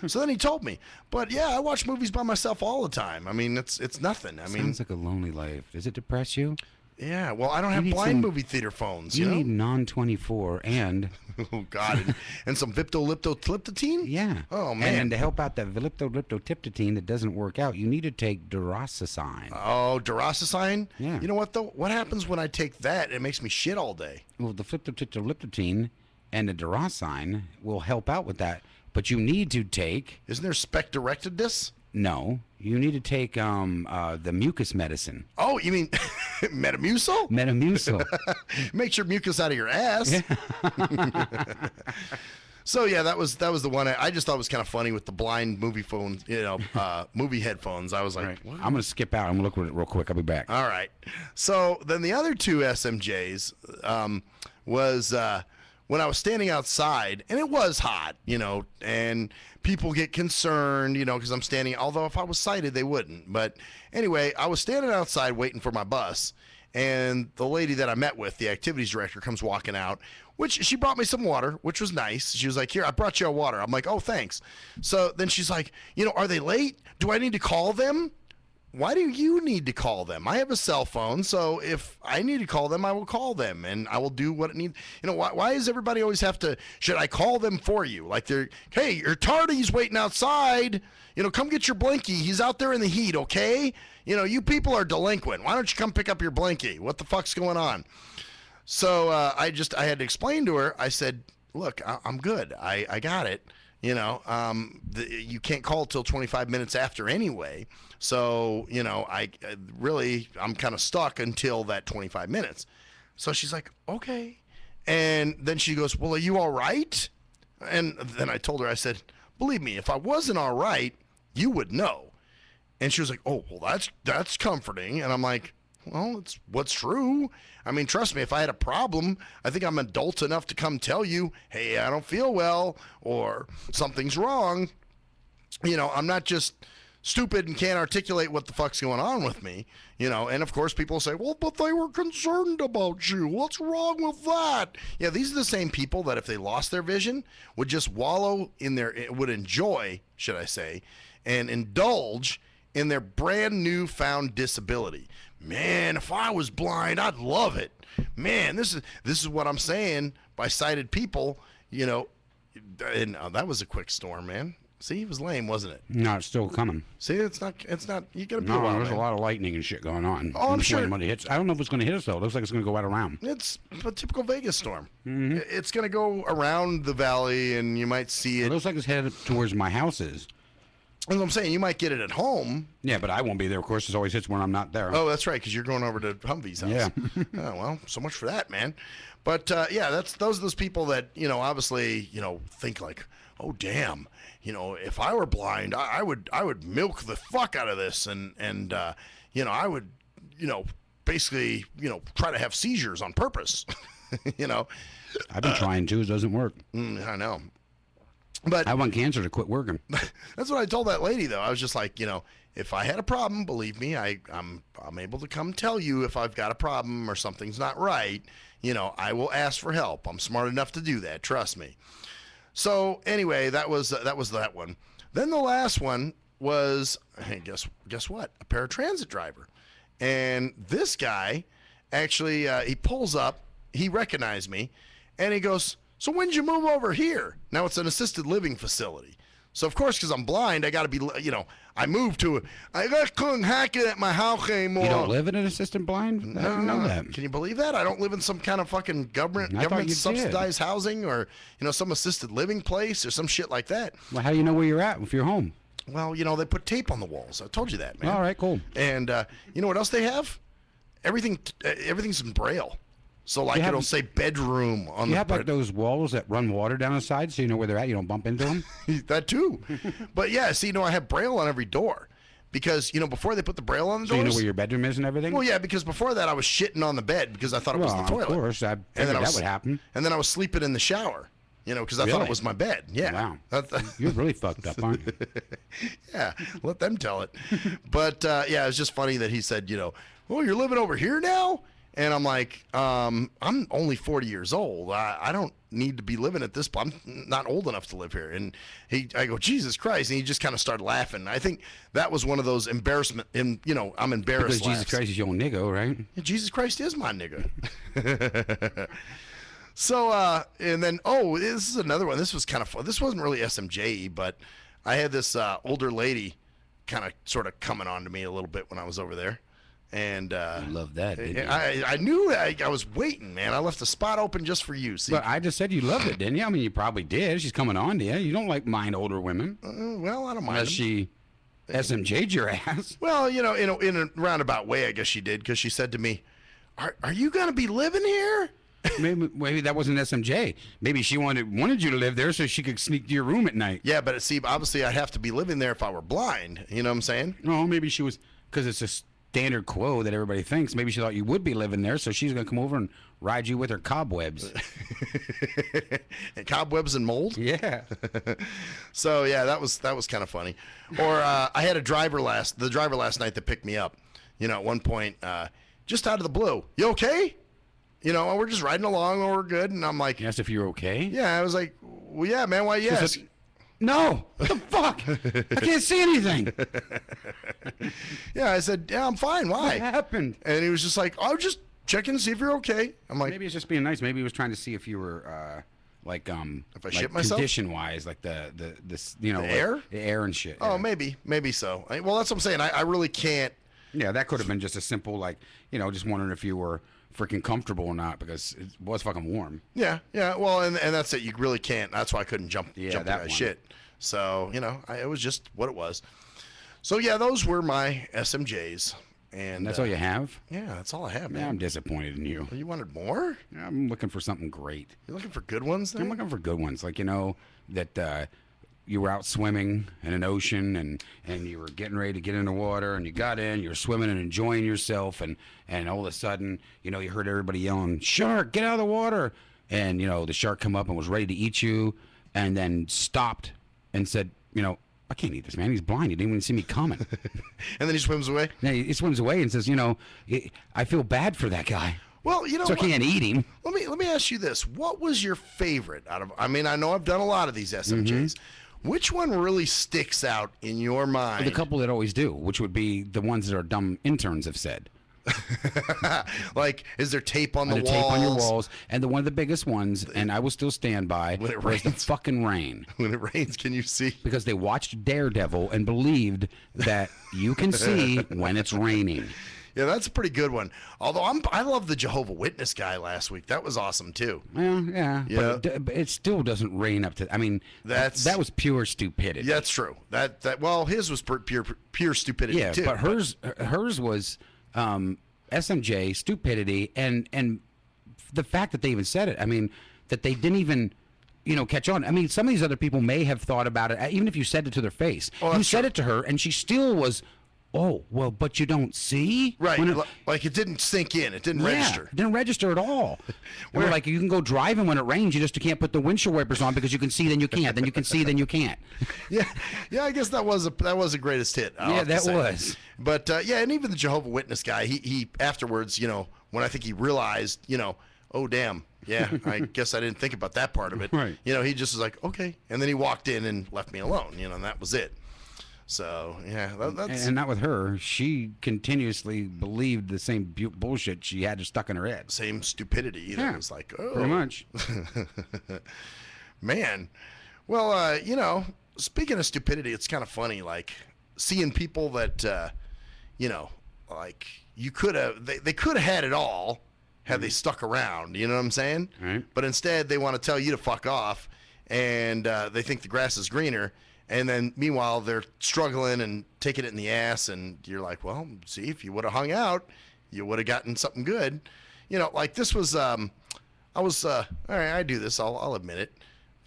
so then he told me, but yeah, I watch movies by myself all the time. I mean, it's nothing. I mean, sounds like a lonely life. Does it depress you? Yeah, well, I don't have blind movie theater phones. You need non-24 and oh God, and some Viptoliptotiptotine. Yeah. Oh man. And to help out that Viptoliptotiptotine that doesn't work out, you need to take Duracicine. Oh, Duracicine. Yeah. You know what though? What happens when I take that? It makes me shit all day. Well, the Viptoliptotine and the Duracicine will help out with that, but you need to take. Isn't there spec-directedness? No, you need to take the mucus medicine. Oh, you mean Metamucil? Metamucil. Makes your mucus out of your ass. Yeah. So yeah, that was the one I just thought was kind of funny with the blind movie phones, movie headphones. I was like, right. I'm gonna skip out. I'm gonna look at it real quick. I'll be back. All right. So then the other 2 SMJs was when I was standing outside, and it was hot, and people get concerned, because I'm standing, although if I was sighted, they wouldn't. But anyway, I was standing outside waiting for my bus, and the lady that I met with, the activities director, comes walking out, which she brought me some water, which was nice. She was like, here, I brought you a water. I'm like, oh, thanks. So then she's like, are they late? Do I need to call them? Why do you need to call them? I have a cell phone, so if I need to call them, I will call them, and I will do what it needs. Why does everybody always have to, should I call them for you? Like hey, your tardy's waiting outside. Come get your blinky. He's out there in the heat, okay? You people are delinquent. Why don't you come pick up your blinky? What the fuck's going on? So I had to explain to her. I said, look, I'm good. I got it. You know, you can't call till 25 minutes after anyway. So, you know, I'm kind of stuck until that 25 minutes. So she's like, okay. And then she goes, well, are you all right? And then I told her, I said, believe me, if I wasn't all right, you would know. And she was like, oh, well, that's comforting. And I'm like, well, it's what's true. I mean, trust me, if I had a problem, I think I'm adult enough to come tell you, hey, I don't feel well or something's wrong. You know, I'm not just stupid and can't articulate what the fuck's going on with me, you know. And of course people say, well, but they were concerned about you. What's wrong with that? Yeah, these are the same people that if they lost their vision would just wallow in would enjoy, should I say, and indulge in their brand new found disability. Man, if I was blind, I'd love it. Man, this is what I'm saying by sighted people, you know. And that was a quick storm, man. See, it was lame, wasn't it? No, it's still coming. See, it's not. You gotta be No, around, there's man. a lot of lightning and shit going on. Oh, I'm sure. When it hits. I don't know if it's going to hit us though. It looks like it's going to go right around. It's a typical Vegas storm. Mm-hmm. It's gonna go around the valley, and you might see it. It looks like it's headed towards my houses. That's what I'm saying. You might get it at home. Yeah, but I won't be there. Of course, it always hits when I'm not there. Oh, that's right, because you're going over to Humvee's house. Yeah. Oh, well, so much for that, man. But yeah, those are those people that, you know, obviously, you know, think like, oh damn, you know, if I were blind, I would milk the fuck out of this, and you know, I would, you know, basically, you know, try to have seizures on purpose. You know, I've been trying to. It doesn't work. I know. But I want cancer to quit working. That's what I told that lady, though. I was just like, you know, if I had a problem, believe me, I'm able to come tell you if I've got a problem or something's not right. You know, I will ask for help. I'm smart enough to do that. Trust me. So anyway, that was that one. Then the last one was, hey, guess what? A paratransit driver, and this guy actually he pulls up. He recognized me, and he goes, so when did you move over here? Now it's an assisted living facility. So of course, because I'm blind, I got to be, you know, I moved to it. I couldn't hack it at my house anymore. You don't live in an assisted blind? I didn't know that. Can you believe that? I don't live in some kind of fucking government subsidized housing, or, you know, some assisted living place or some shit like that. Well, how do you know where you're at if you're home? Well, you know, they put tape on the walls. I told you that, man. All right, cool. And you know what else they have? Everything's in Braille. So, like, it'll say bedroom on the... You have, like, those walls that run water down the side so you know where they're at. You don't bump into them? That, too. But, yeah, see, you know, I have Braille on every door. Because, you know, before they put the Braille on the doors... So you know where your bedroom is and everything? Well, yeah, because before that I was shitting on the bed because I thought it was the toilet. Of course. I figured that would happen. And then I was sleeping in the shower, you know, because I thought it was my bed. Yeah. Wow. You're really fucked up, aren't you? Yeah, let them tell it. But, yeah, it was just funny that he said, you know, oh, you're living over here now? And I'm like, I'm only 40 years old. I don't need to be living at this point. I'm not old enough to live here. And I go, Jesus Christ. And he just kind of started laughing. I think that was one of those embarrassment. And, you know, I'm embarrassed. Because Jesus Christ is your nigga, right? Yeah, Jesus Christ is my nigga. So, and then, oh, this is another one. This was kind of fun. This wasn't really SMJ, but I had this older lady kind of sort of coming on to me a little bit when I was over there. And you love that, didn't you? I knew I was waiting, man. I left the spot open just for you. See, but I just said you loved it, didn't you? I mean, you probably did. She's coming on to you. You don't like mind older women. Well, I don't mind. Unless she SMJ'd your ass. Well, you know, in a roundabout way, I guess she did, because she said to me, "Are you gonna be living here?" Maybe that wasn't SMJ. Maybe she wanted you to live there so she could sneak to your room at night. Yeah, but see, obviously, I'd have to be living there if I were blind. You know what I'm saying? No, maybe she was, because it's a standard quo that everybody thinks. Maybe she thought you would be living there, so she's gonna come over and ride you with her cobwebs. And cobwebs and mold. Yeah. So yeah, that was kind of funny. Or I had the driver last night that picked me up. You know, at one point, just out of the blue, you okay? You know, we're just riding along, and we're good. And I'm like, you asked if you're okay? Yeah, I was like, well, yeah, man, why yes? No, what the fuck? I can't see anything. Yeah, I said, yeah, I'm fine. Why? What happened? And he was just like, I was just checking to see if you're okay. I'm like, maybe it's just being nice. Maybe he was trying to see if you were if I like shit myself, condition wise, like the you know, the air and shit. Oh, yeah. maybe so. Well, that's what I'm saying. I really can't. Yeah, that could have been just a simple, like, you know, just wondering if you were freaking comfortable or not because it was fucking warm. Yeah. Well, and that's it. You really can't. That's why I couldn't jump that that one. shit. So it was just what it was. So yeah, those were my SMJs. And that's all you have? Yeah, that's all I have, man. Yeah, I'm disappointed in you. You wanted more? Yeah, I'm looking for something great. You're looking for good ones then? I'm looking for good ones. Like, that you were out swimming in an ocean and you were getting ready to get in the water and you got in, you're swimming and enjoying yourself and all of a sudden, you heard everybody yelling, "Shark, get out of the water!" And, the shark come up and was ready to eat you and then stopped and said, "I can't eat this, man. He's blind. He didn't even see me coming." And then he swims away? Yeah, he swims away and says, "I feel bad for that guy." Well, so I can't eat him. Let me ask you this. What was your favorite out of, I know I've done a lot of these SMJs. Which one really sticks out in your mind? The couple that always do, which would be the ones that our dumb interns have said. Like, is there tape on the walls? Tape on your walls. And one of the biggest ones, and I will still stand by, when it was the rains. fucking rain. When it rains, can you see? Because they watched Daredevil and believed that you can see when it's raining. Yeah, that's a pretty good one. Although I love the Jehovah Witness guy last week. That was awesome too. Well, yeah. But it still doesn't rain up to. That was pure stupidity. Yeah, that's true. Well, his was pure stupidity too. But hers was SMJ stupidity and the fact that they even said it. That they didn't even catch on. Some of these other people may have thought about it, even if you said it to their face. Oh, you said it to her, and she still was. Oh, well, but you don't see? Right. Like it didn't sink in. It didn't register. It didn't register at all. We're like, you can go driving when it rains. You just can't put the windshield wipers on because you can see, then you can't. Then you can see, then you can't. Yeah. I guess that was a greatest hit. Yeah, that was. But, and even the Jehovah Witness guy, he afterwards, when I think he realized, oh, damn. Yeah, I guess I didn't think about that part of it. Right. He just was like, okay. And then he walked in and left me alone, and that was it. So, yeah, that's... And not with her. She continuously believed the same bullshit she had stuck in her head. Same stupidity. Yeah, it's like, oh. Pretty much. Man. Well, speaking of stupidity, it's kind of funny, like, seeing people that, like, you could have... They could have had it all had they stuck around, you know what I'm saying? Right. But instead, they want to tell you to fuck off, and they think the grass is greener. And then, meanwhile, they're struggling and taking it in the ass, and you're like, well, see, if you would have hung out, you would have gotten something good. Like this was, all right, I do this, I'll admit it.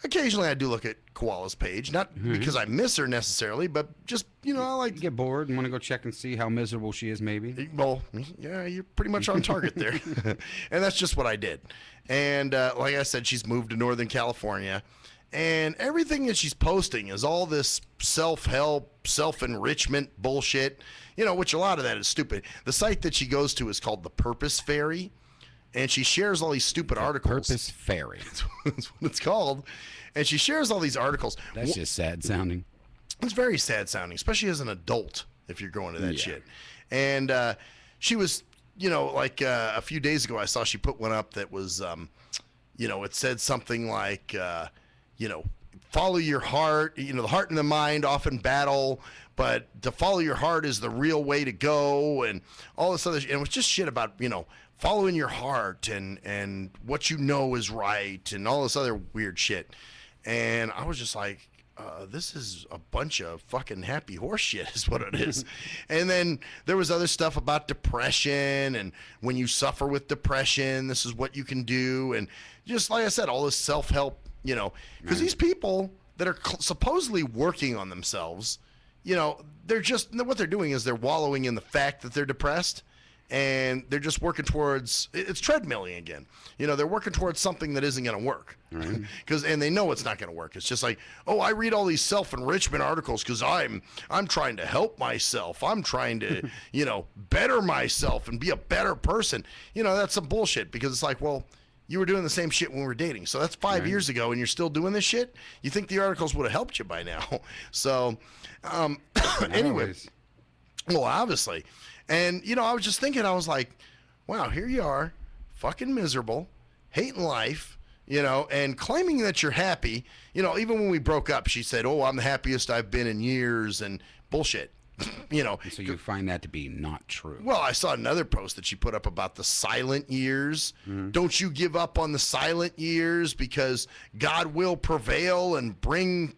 Occasionally, I do look at Koala's page, not because I miss her necessarily, but just, I like... You get bored and want to go check and see how miserable she is, maybe? Well, yeah, you're pretty much on target there. And that's just what I did. And like I said, she's moved to Northern California. And everything that she's posting is all this self-help, self-enrichment bullshit, which a lot of that is stupid. The site that she goes to is called The Purpose Fairy, and she shares all these stupid articles. Purpose Fairy. That's what it's called. And she shares all these articles. That's just sad sounding. It's very sad sounding, especially as an adult, if you're going to that shit. And she was, like a few days ago, I saw she put one up that was, it said something like... follow your heart, the heart and the mind often battle, but to follow your heart is the real way to go, and all this other shit. And it was just shit about, following your heart and what is right and all this other weird shit. And I was just like, this is a bunch of fucking happy horse shit is what it is. And then there was other stuff about depression, and when you suffer with depression, this is what you can do. And just like I said, all this self-help, because these people that are supposedly working on themselves, they're just, what they're doing is they're wallowing in the fact that they're depressed, and they're just working towards, it's treadmilling again. They're working towards something that isn't going to work. Right. And they know it's not going to work. It's just like, oh, I read all these self-enrichment articles because I'm trying to help myself. I'm trying to, better myself and be a better person. That's some bullshit, because it's like, well, you were doing the same shit when we were dating. So that's 5 years ago, and you're still doing this shit? You think the articles would have helped you by now. So, anyway. Well, obviously. And, I was just thinking, I was like, wow, here you are, fucking miserable, hating life, and claiming that you're happy. Even when we broke up, she said, oh, I'm the happiest I've been in years, and bullshit. So you find that to be not true. Well, I saw another post that she put up about the silent years. Don't you give up on the silent years because God will prevail and bring,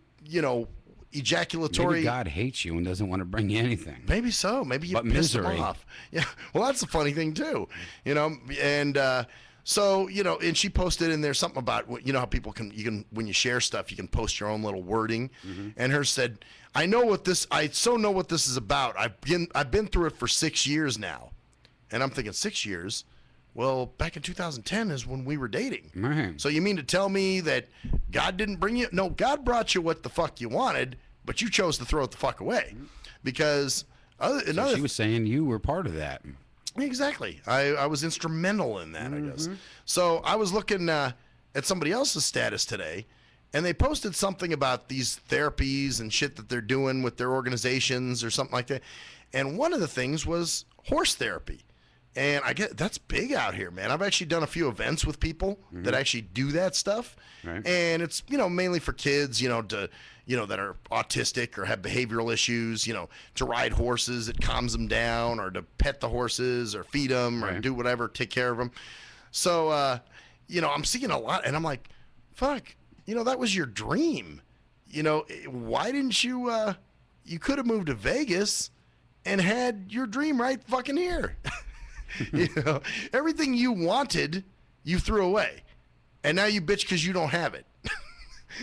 ejaculatory. Maybe God hates you and doesn't want to bring you anything. Maybe so. Maybe you pissed him off. Yeah. Well, that's the funny thing too, and so, and she posted in there something about, how people when you share stuff, you can post your own little wording. And hers said, I know what this is about. I've been through it for 6 years now. And I'm thinking 6 years. Well, back in 2010 is when we were dating. Right. So you mean to tell me that God didn't bring you? No, God brought you what the fuck you wanted, but you chose to throw it the fuck away. Because she was saying you were part of that. Exactly. I was instrumental in that, I guess. So I was looking at somebody else's status today, and they posted something about these therapies and shit that they're doing with their organizations or something like that. And one of the things was horse therapy. And I get that's big out here, man. I've actually done a few events with people that actually do that stuff. Right. And it's, mainly for kids, that are autistic or have behavioral issues, to ride horses, it calms them down, or to pet the horses or feed them or do whatever, take care of them. So, I'm seeing a lot, and I'm like, fuck, that was your dream. Why didn't you, you could have moved to Vegas and had your dream right fucking here. Everything you wanted, you threw away. And now you bitch because you don't have it.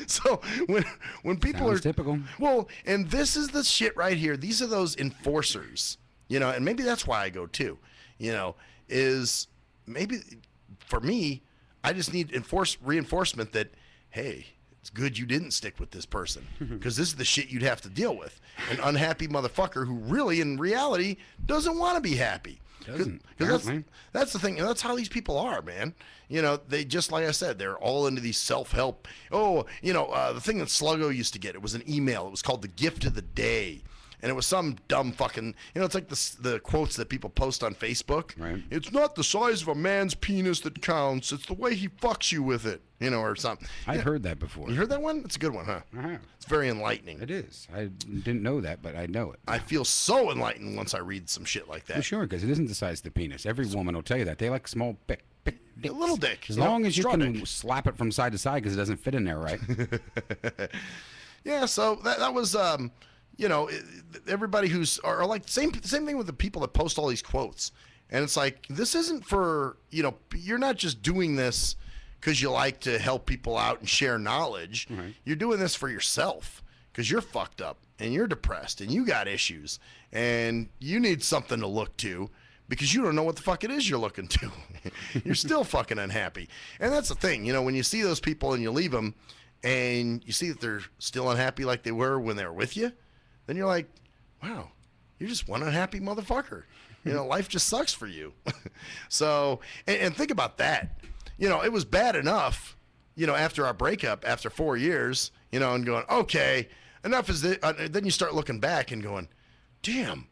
So when people Sounds are typical. Well, and this is the shit right here. These are those enforcers, and maybe that's why I go too, is maybe for me, I just need reinforcement that, hey, it's good you didn't stick with this person because this is the shit you'd have to deal with. An unhappy motherfucker who really in reality doesn't want to be happy. Because that's the thing. That's how these people are, man. They just, like I said, they're all into these self-help. Oh, the thing that Sluggo used to get, it was an email. It was called the gift of the day. And it was some dumb fucking, it's like the quotes that people post on Facebook. Right. It's not the size of a man's penis that counts. It's the way he fucks you with it, or something. I've heard that before. You heard that one? It's a good one, huh? Uh-huh. It's very enlightening. It is. I didn't know that, but I know it. I feel so enlightened once I read some shit like that. Well, sure, because it isn't the size of the penis. Every woman will tell you that. They like small dicks. A little dick. As long as you can slap it from side to side because it doesn't fit in there right. Yeah, so that was... everybody who's are like same thing with the people that post all these quotes, and it's like this isn't for you're not just doing this because you like to help people out and share knowledge. Right. You're doing this for yourself because you're fucked up and you're depressed and you got issues and you need something to look to because you don't know what the fuck it is you're looking to. You're still fucking unhappy, and that's the thing. When you see those people and you leave them and you see that they're still unhappy like they were when they were with you. Then you're like, wow, you're just one unhappy motherfucker. Life just sucks for you. So, and think about that. It was bad enough, after our breakup, after 4 years, and going, okay, enough is it. Then you start looking back and going, damn,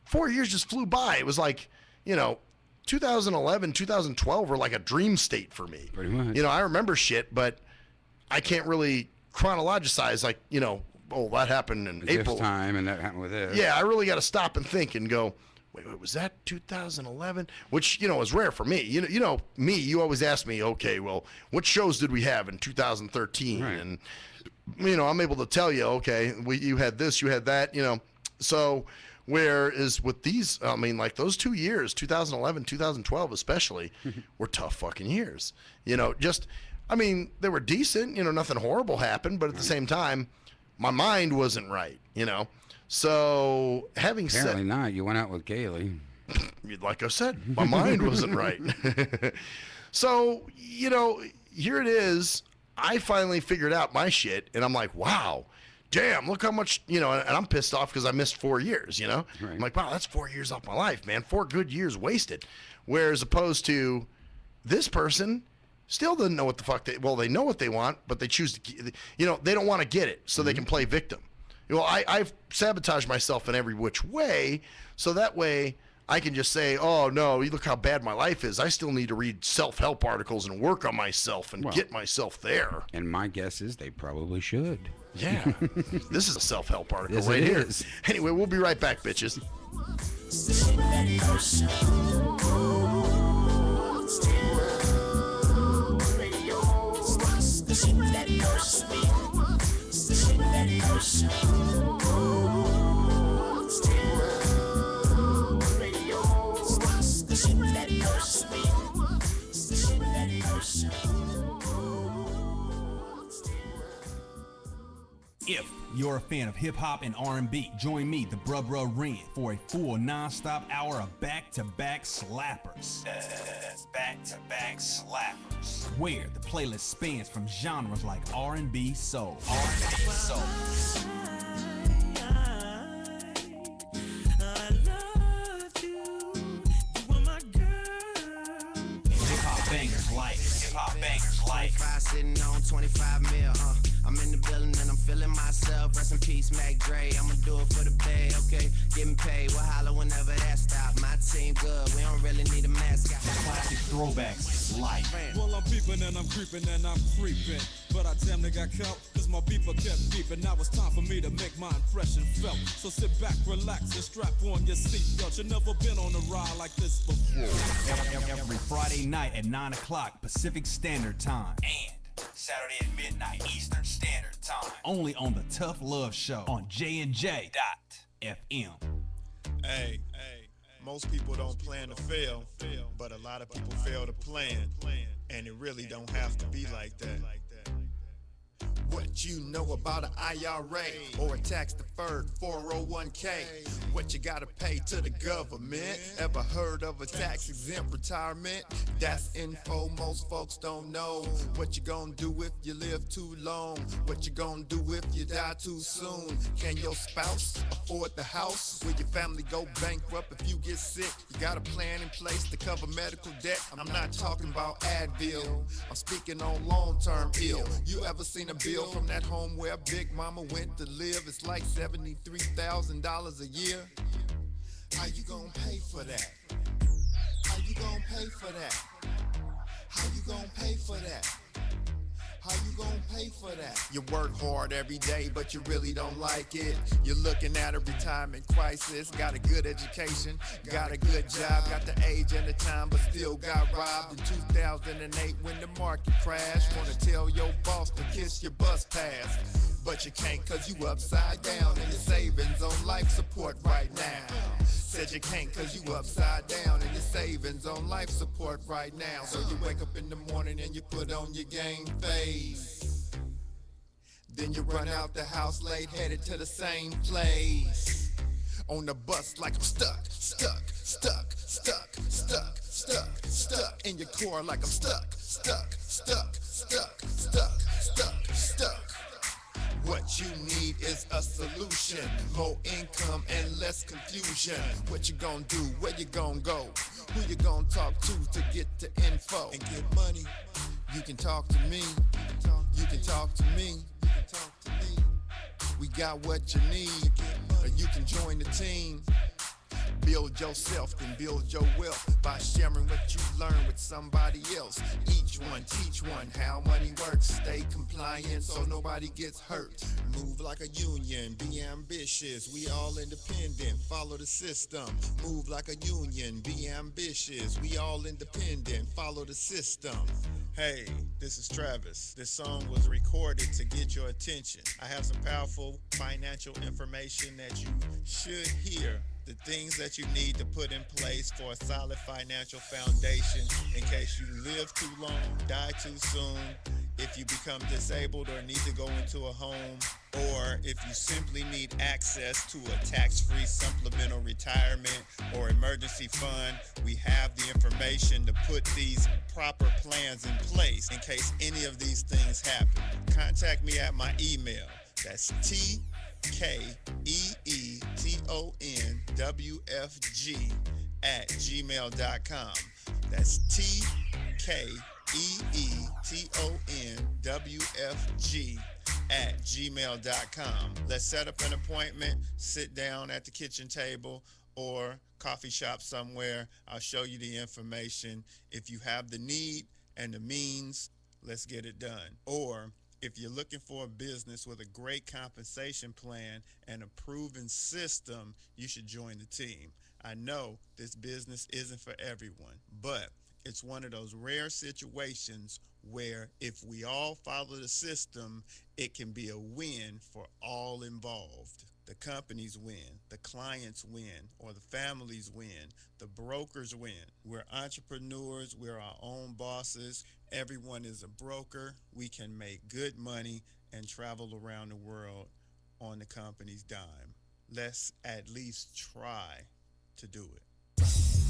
4 years just flew by. It was like, 2011, 2012 were like a dream state for me. Pretty much. I remember shit, but I can't really chronologicize like, oh, that happened in April. This time, and that happened with this. Yeah, I really got to stop and think and go, wait, was that 2011? Which, is rare for me. You always ask me, okay, well, what shows did we have in 2013? Right. And, I'm able to tell you, okay, you had this, you had that, So, whereas with these, like those 2 years, 2011, 2012 especially, were tough fucking years. They were decent, nothing horrible happened, but at the same time, my mind wasn't right, So having Apparently not. You went out with Kaylee. Like I said, my mind wasn't right. So, here it is. I finally figured out my shit, and I'm like, wow, damn, look how much, and I'm pissed off because I missed 4 years, Right. I'm like, wow, that's 4 years off my life, man. 4 good years wasted. Whereas opposed to this person still doesn't know what the fuck they know what they want, but they choose to, they don't want to get it, so they can play victim. I've sabotaged myself in every which way, so that way I can just say, oh, no, look how bad my life is. I still need to read self-help articles and work on myself and get myself there. And my guess is they probably should. Yeah. This is a self-help article Yes, right it here. is. Anyway, we'll be right back, bitches. If you're a fan of hip-hop and R&B, join me, the Bruh Ren, for a full non-stop hour of back-to-back slappers. Back-to-back slappers. Where the playlist spans from genres like R&B, soul, hip-hop bangers like 25 sitting on 25 mil, I'm in the building and I'm feeling myself. Rest in peace, Mac Dre. I'ma do it for the bay, okay? Getting paid, we'll holler whenever that stop. My team good, we don't really need a mascot. classic throwbacks like. Well, I'm peeping and I'm creeping and I'm creeping. But I damn near got caught, cause my beeper kept beeping. Now it's time for me to make my impression felt. So sit back, relax, and strap on your seatbelt. You've never been on a ride like this before. Every Friday night at 9 o'clock Pacific Standard Time. And Saturday at midnight Eastern Standard Time. Only on the Tough Love Show on JNJ.FM. Hey, most people don't plan to fail, but a lot of people fail to plan, and it really don't have to be like that. What you know about an IRA or a tax-deferred 401k? What you gotta pay to the government? Ever heard of a tax-exempt retirement? That's info most folks don't know. What you gonna do if you live too long? What you gonna do if you die too soon? Can your spouse afford the house? Will your family go bankrupt if you get sick? You got a plan in place to cover medical debt? I'm not talking about Advil, I'm speaking on long-term ill. You ever seen a bill from that home where Big Mama went to live? It's like $73,000 a year. How you gonna pay for that? How you gonna pay for that? How you gonna pay for that? How you gonna pay for that? You work hard every day, but you really don't like it. You're looking at a retirement crisis. Got a good education, got a good job, got the age and the time, but still got robbed in 2008 when the market crashed. Wanna tell your boss to kiss your bus pass, but you can't cause you upside down and your savings on life support right now. Said you can't cause you upside down and your savings on life support right now. So you wake up in the morning and you put on your game face. Then you run out the house late, headed to the same place. On the bus like I'm stuck in your core like I'm stuck. What you need is a solution, more income and less confusion. What you gonna do, where you gonna go, who you gonna talk to get the info and get money? You can talk to me, you can talk to me. We got what you need, or you can join the team. Build yourself, then build your wealth by sharing what you learn with somebody else. Each one, teach one how money works. Stay compliant so nobody gets hurt. Move like a union, be ambitious. We all independent, follow the system. Move like a union, be ambitious. We all independent, follow the system. Hey, this is Travis. This song was recorded to get your attention. I have some powerful financial information that you should hear. The things that you need to put in place for a solid financial foundation in case you live too long, die too soon, if you become disabled or need to go into a home, or if you simply need access to a tax-free supplemental retirement or emergency fund. We have the information to put these proper plans in place in case any of these things happen. Contact me at my email. That's TKEETONWFG@gmail.com. That's TKEETONWFG@gmail.com. Let's set up an appointment, sit down at the kitchen table or coffee shop somewhere. I'll show you the information. If you have the need and the means, let's get it done. Or If you're looking for a business with a great compensation plan and a proven system, you should join the team. I know this business isn't for everyone, but it's one of those rare situations where if we all follow the system, it can be a win for all involved. The companies win, the clients win, or the families win, the brokers win. We're entrepreneurs, we're our own bosses. Everyone is a broker. We can make good money and travel around the world on the company's dime. Let's at least try to do it.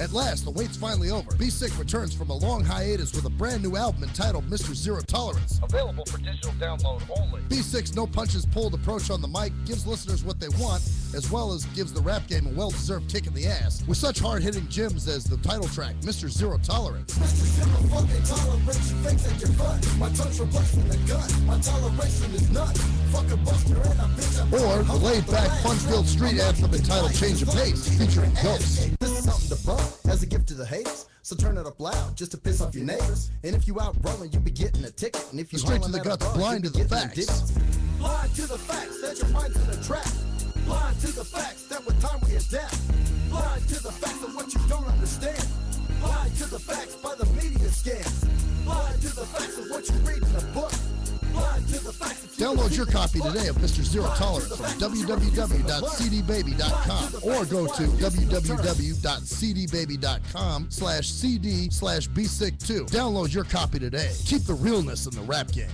At last, the wait's finally over. Be Sick returns from a long hiatus with a brand new album entitled Mr. Zero Tolerance. Available for digital download only. Be Sick's no punches pulled approach on the mic gives listeners what they want, as well as gives the rap game a well-deserved kick in the ass, with such hard-hitting gems as the title track, Mr. Zero Tolerance. Mr. Zero fucking tolerance, you think that you're fun. My tongue's replacing the gun. My toleration is none. Fuck a buster and a bitch. Or the laid-back, fun-filled street anthem entitled Change of Pace, featuring Ghost. This is something to bump as a gift to the haters. So turn it up loud just to piss off your neighbors. And if you out rolling, you be getting a ticket. And if you Straight to the guts, blind to the facts. Blind to the facts that your mind's in a trap. Blind to the facts that with time we adapt. Blind to the facts of what you don't understand. Blind to the facts by the media scans. Blind to the facts of what you read in a book. Blind to the facts. Download your copy today of Mr. Zero Tolerance from www.cdbaby.com or go to www.cdbaby.com/cd/bsick2. Download your copy today. Keep the realness in the rap game.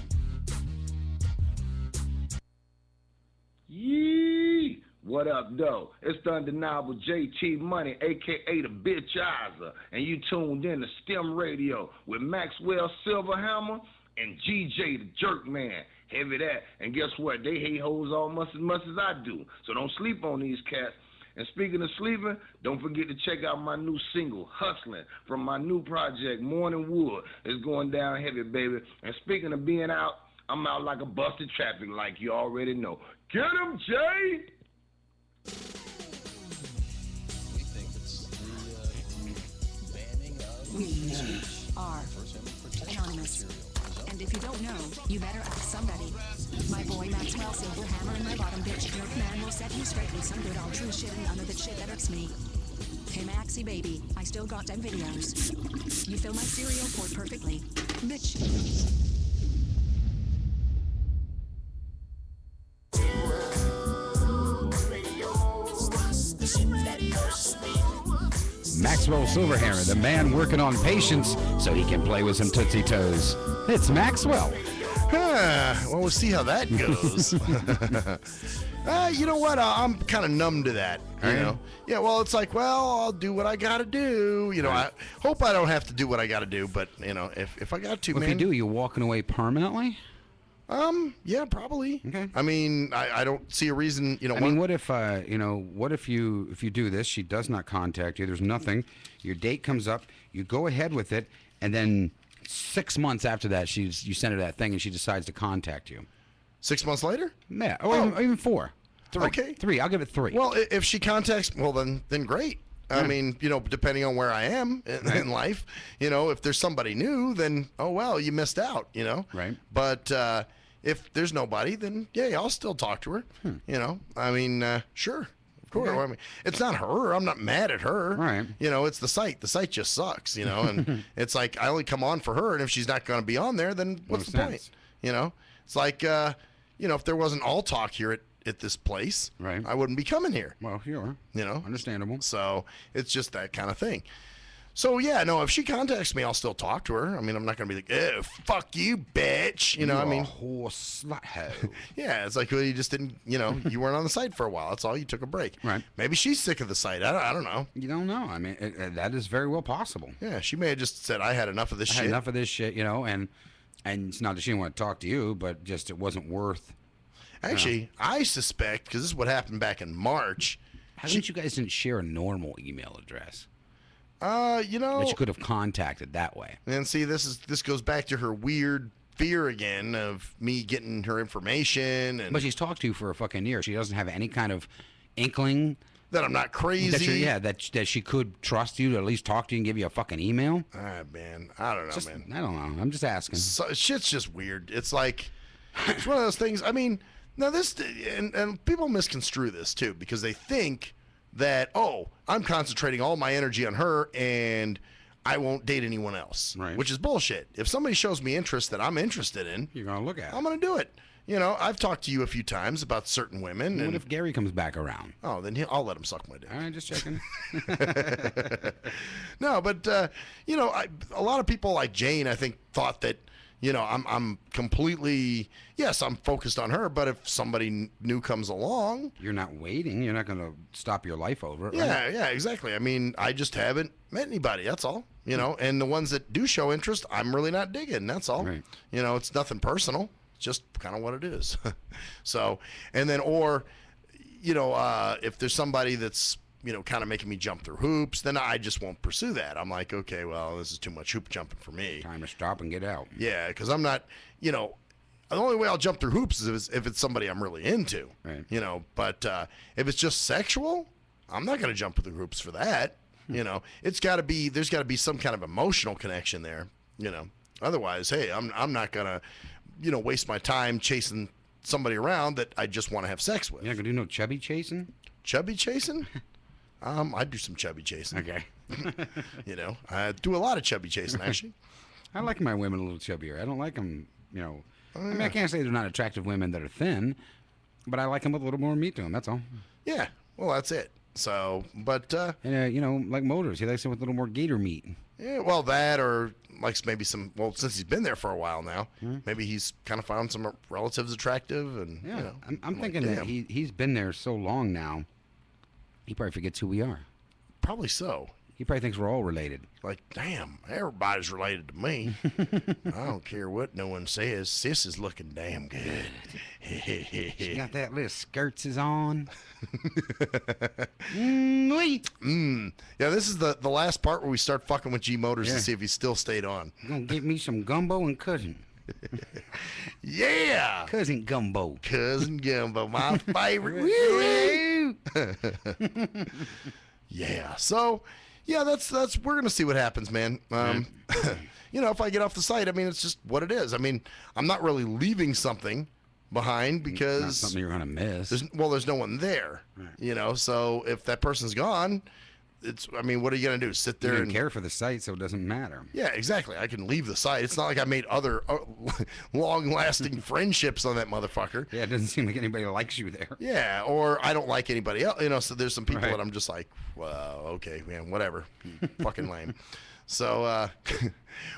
Yee! What up, though? It's the undeniable JT Money, a.k.a. the Bitchizer, and you tuned in to STIM Radio with Maxwell Silverhammer and GJ the Jerk Man. Heavy that. And guess what? They hate hoes almost as much as I do. So don't sleep on these cats. And speaking of sleeping, don't forget to check out my new single, Hustling, from my new project, Morning Wood. It's going down heavy, baby. And speaking of being out, I'm out like a busted traffic like you already know. Get him, Jay! We think it's the banning of speech. Are First Amendment protection anonymous. material. And if you don't know, you better ask somebody. My boy Maxwell Silverhammer and my bottom bitch Jerk Man will set you straight with some good old true shit and none of the shit that irks me. Hey Maxie baby, I still got them videos. You fill my cereal port perfectly. Bitch. Maxwell Silverhammer, the man working on patience so he can play with some Tootsie Toes. It's Maxwell. Well, we'll see how that goes. You know what? I'm kind of numb to that. You know? Yeah, well, it's like, well, I'll do what I got to do. You know, I hope I don't have to do what I got to do, but, you know, if I got to, Well, man. if you do, you walking away permanently? Yeah, probably. Okay. I mean, I don't see a reason, you know. I mean, what if, what if you do this, she does not contact you, there's nothing, your date comes up, you go ahead with it, and then 6 months after that, you send her that thing, and she decides to contact you. 6 months later? Yeah, or even 4. 3. Okay. 3, I'll give it 3. Well, if she contacts, well, then great. I mean, you know, depending on where I am in life, you know, if there's somebody new, then, oh, well, you missed out, you know. Right. But if there's nobody, then, yeah, I'll still talk to her, you know. I mean, sure, of course. Okay. I mean, it's not her. I'm not mad at her. Right. You know, it's the site. The site just sucks, you know. And it's like I only come on for her, and if she's not going to be on there, then what's the point? You know, it's like, you know, if there wasn't all talk here at this place, right, I wouldn't be coming here. Well, you are. You know? Understandable. So it's just that kind of thing. So, yeah, no, if she contacts me, I'll still talk to her. I mean, I'm not going to be like, eh, fuck you, bitch. You know, I mean. Horse slut hoe. Yeah, it's like, well, you just didn't, you know, you weren't on the site for a while. That's all. You took a break. Right. Maybe she's sick of the site. I don't know. You don't know. I mean, that is very well possible. Yeah, she may have just said, I had enough of this shit. Enough of this shit, you know, and it's not that she didn't want to talk to you, but just it wasn't worth. Actually, I suspect, because this is what happened back in March. How didn't you guys didn't share a normal email address? You know, that you could have contacted that way. And see, this goes back to her weird fear again of me getting her information. And but she's talked to you for a fucking year. She doesn't have any kind of inkling that I'm not crazy. That she could trust you to at least talk to you and give you a fucking email. Man, I don't know, man. I don't know. I'm just asking. Shit's just weird. It's like, It's one of those things. I mean, now this, and people misconstrue this too because they think that, oh, I'm concentrating all my energy on her and I won't date anyone else, Right. which is bullshit. If somebody shows me interest that I'm interested in, You're going to look at it. I'm going to do it. You know, I've talked to you a few times about certain women. What And if Gary comes back around? Oh, then I'll let him suck my dick. All right, just checking. No, but you know, a lot of people like Jane, I think, thought that, you know, I'm completely, yes, I'm focused on her, but if somebody new comes along, You're not waiting. You're not going to stop your life over it, yeah, right? yeah, exactly. I mean, I just haven't met anybody. That's all. You know, and the ones that do show interest, I'm really not digging. That's all. Right. You know, it's nothing personal. It's just kind of what it is. So, and then, or, you know, if there's somebody that's, you know, kind of making me jump through hoops, then I just won't pursue that. I'm like, okay, well, this is too much hoop jumping for me. Time to stop and get out. Yeah, because I'm not, you know, the only way I'll jump through hoops is if it's somebody I'm really into. Right. You know, but if it's just sexual, I'm not going to jump through hoops for that. You know, there's got to be some kind of emotional connection there. You know, otherwise, hey, I'm not going to, you know, waste my time chasing somebody around that I just want to have sex with. You're not going to do no chubby chasing? Chubby chasing? I do some chubby chasing. Okay. You know, I do a lot of chubby chasing, actually. I like my women a little chubbier. I don't like them, you know. Oh, I mean, yeah. I can't say they're not attractive women that are thin, but I like them with a little more meat to them. That's all. Yeah, well, that's it. So, but And, you know, like Motors, he likes them with a little more gator meat. yeah, well, that or likes maybe some. Well, since he's been there for a while now, maybe he's kind of found some relatives attractive, and Yeah, you know, I'm like, thinking that damn. he's been there so long now, he probably forgets who we are. Probably so. He probably thinks we're all related. Like, damn, everybody's related to me. I don't care what no one says. Sis is looking damn good. She got that little skirts is on. Yeah, this is the last part where we start fucking with G Motors Yeah. to see if he still stayed on. You gonna get me some gumbo and cousin. Yeah, Cousin gumbo. cousin Gumbo, my favorite. Yeah. So, yeah, that's we're gonna see what happens, man. You know, if I get off the site, I mean, it's just what it is. I mean, I'm not really leaving something behind because Not something you're gonna miss. there's no one there. You know, so if that person's gone, I mean, what are you gonna do? Sit You there don't and care for the site, so it doesn't matter. yeah, exactly. I can leave the site. It's not like I made other long-lasting friendships on that motherfucker. Yeah, it doesn't seem like anybody likes you there. Yeah, or I don't like anybody else. You know, so there's some people Right. that I'm just like, well, okay, man, whatever. Fucking lame. So,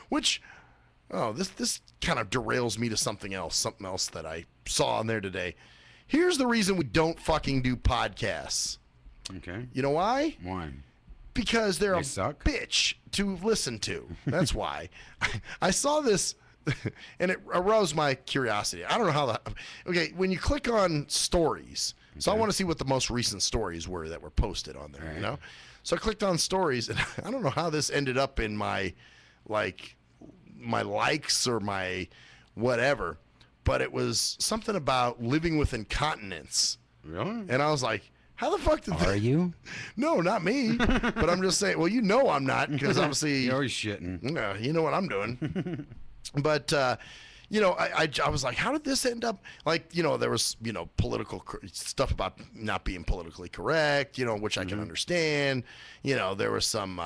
which, this kind of derails me to something else that I saw on there today. Here's the reason we don't fucking do podcasts. Okay. You know why? Why? Because they're They a suck? bitch to listen to. That's why. I saw this, and it aroused my curiosity. I don't know how okay, when you click on stories, so I want to see what the most recent stories were that were posted on there, you know? So I clicked on stories, and I don't know how this ended up in my likes or my whatever, but it was something about living with incontinence. Really? And I was like, how the fuck did Are you? No, not me. But I'm just saying, well, you know I'm not, because obviously You're always shitting. yeah, you know what I'm doing. But you know, I was like, how did this end up? Like, you know, there was, you know, political stuff about not being politically correct, you know, which I can understand. You know, there was some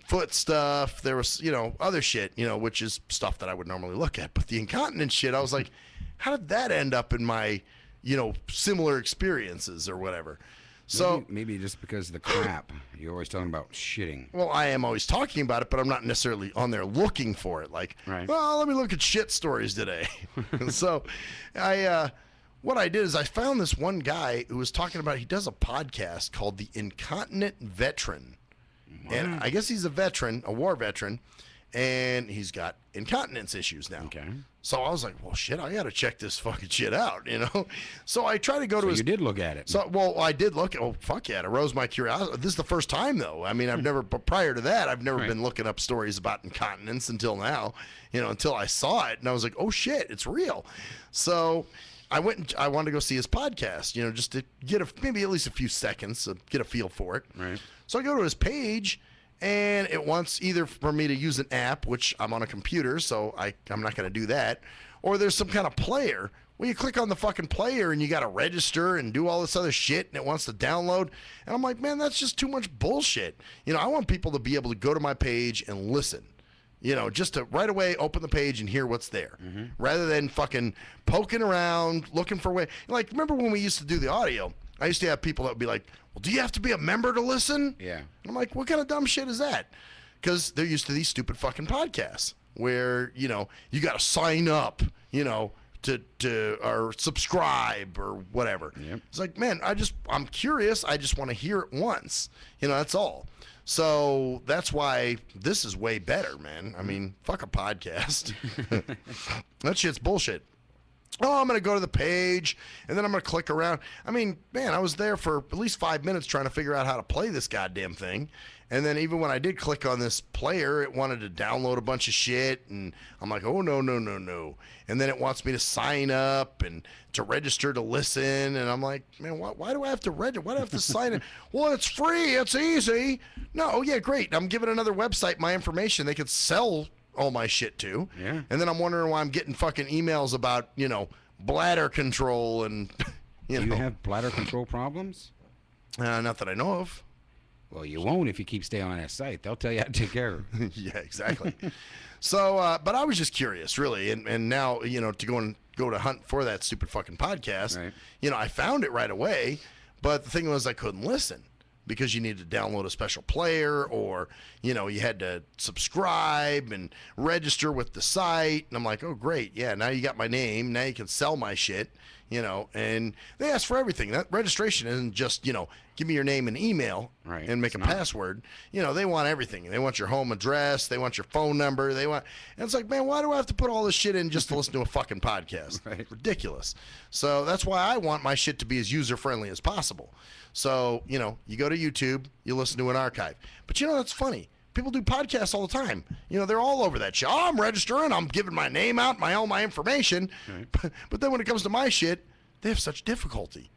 foot stuff. There was, you know, other shit, you know, which is stuff that I would normally look at. But the incontinence shit, I was like, how did that end up in my, you know, similar experiences or whatever? So maybe just because of the crap. You're always talking about shitting. well, I am always talking about it, but I'm not necessarily on there looking for it. Like, Right. well, let me look at shit stories today. So, what I did is I found this one guy who was talking about. He does a podcast called The Incontinent Veteran, and I guess he's a veteran, a war veteran, and he's got incontinence issues now. Okay. So I was like, well, shit, I got to check this fucking shit out, you know? So I try to go to his... You did look at it. So, well, I did look. Oh, fuck yeah! It arose my curiosity. This is the first time, though. I mean, I've never. But prior to that, I've never Right. been looking up stories about incontinence until now. You know, until I saw it, and I was like, oh shit, it's real. So, I went. And I wanted to go see his podcast. You know, just to get maybe at least a few seconds, to get a feel for it. Right. So I go to his page, and it wants either for me to use an app, which I'm on a computer, so I'm not going to do that, or there's some kind of player. Well, you click on the fucking player and you got to register and do all this other shit, and it wants to download. And I'm like, man, that's just too much bullshit. I want people to be able to go to my page and listen. Just to right away open the page and hear what's there, rather than fucking poking around, looking for way. Like, remember when we used to do the audio? I used to have people that would be like, well, do you have to be a member to listen? Yeah. And I'm like, what kind of dumb shit is that? Because they're used to these stupid fucking podcasts where, you got to sign up, to or subscribe or whatever. Yep. It's like, man, I'm curious. I just want to hear it once. That's all. So that's why this is way better, man. I mean, fuck a podcast. That shit's bullshit. Oh, I'm going to go to the page, and then I'm going to click around. I mean, man, I was there for at least 5 minutes trying to figure out how to play this goddamn thing. And then even when I did click on this player, it wanted to download a bunch of shit, and I'm like, oh, no. And then it wants me to sign up and to register to listen, and I'm like, man, why do I have to register? Why do I have to sign in? Well, it's free. It's easy. No, oh, yeah, great. I'm giving another website my information. They could sell all my shit to. Yeah. And then I'm wondering why I'm getting fucking emails about, bladder control and, Do you have bladder control problems? Not that I know of. Well, you won't if you keep staying on that site. They'll tell you how to take care of it. Yeah, exactly. So, but I was just curious, really, and now, to go to hunt for that stupid fucking podcast, right. I found it right away, but the thing was I couldn't listen because you needed to download a special player, or, you had to subscribe and register with the site, and I'm like, oh, great, yeah, now you got my name, now you can sell my shit, and they ask for everything. That registration isn't just, give me your name and email and make a password. They want everything. They want your home address. They want your phone number. And it's like, man, why do I have to put all this shit in just to listen to a fucking podcast? Right. Ridiculous. So that's why I want my shit to be as user-friendly as possible. So, you go to YouTube, you listen to an archive. But that's funny. People do podcasts all the time. They're all over that shit. Oh, I'm registering. I'm giving my name out, all my information. Right. But then when it comes to my shit, they have such difficulty.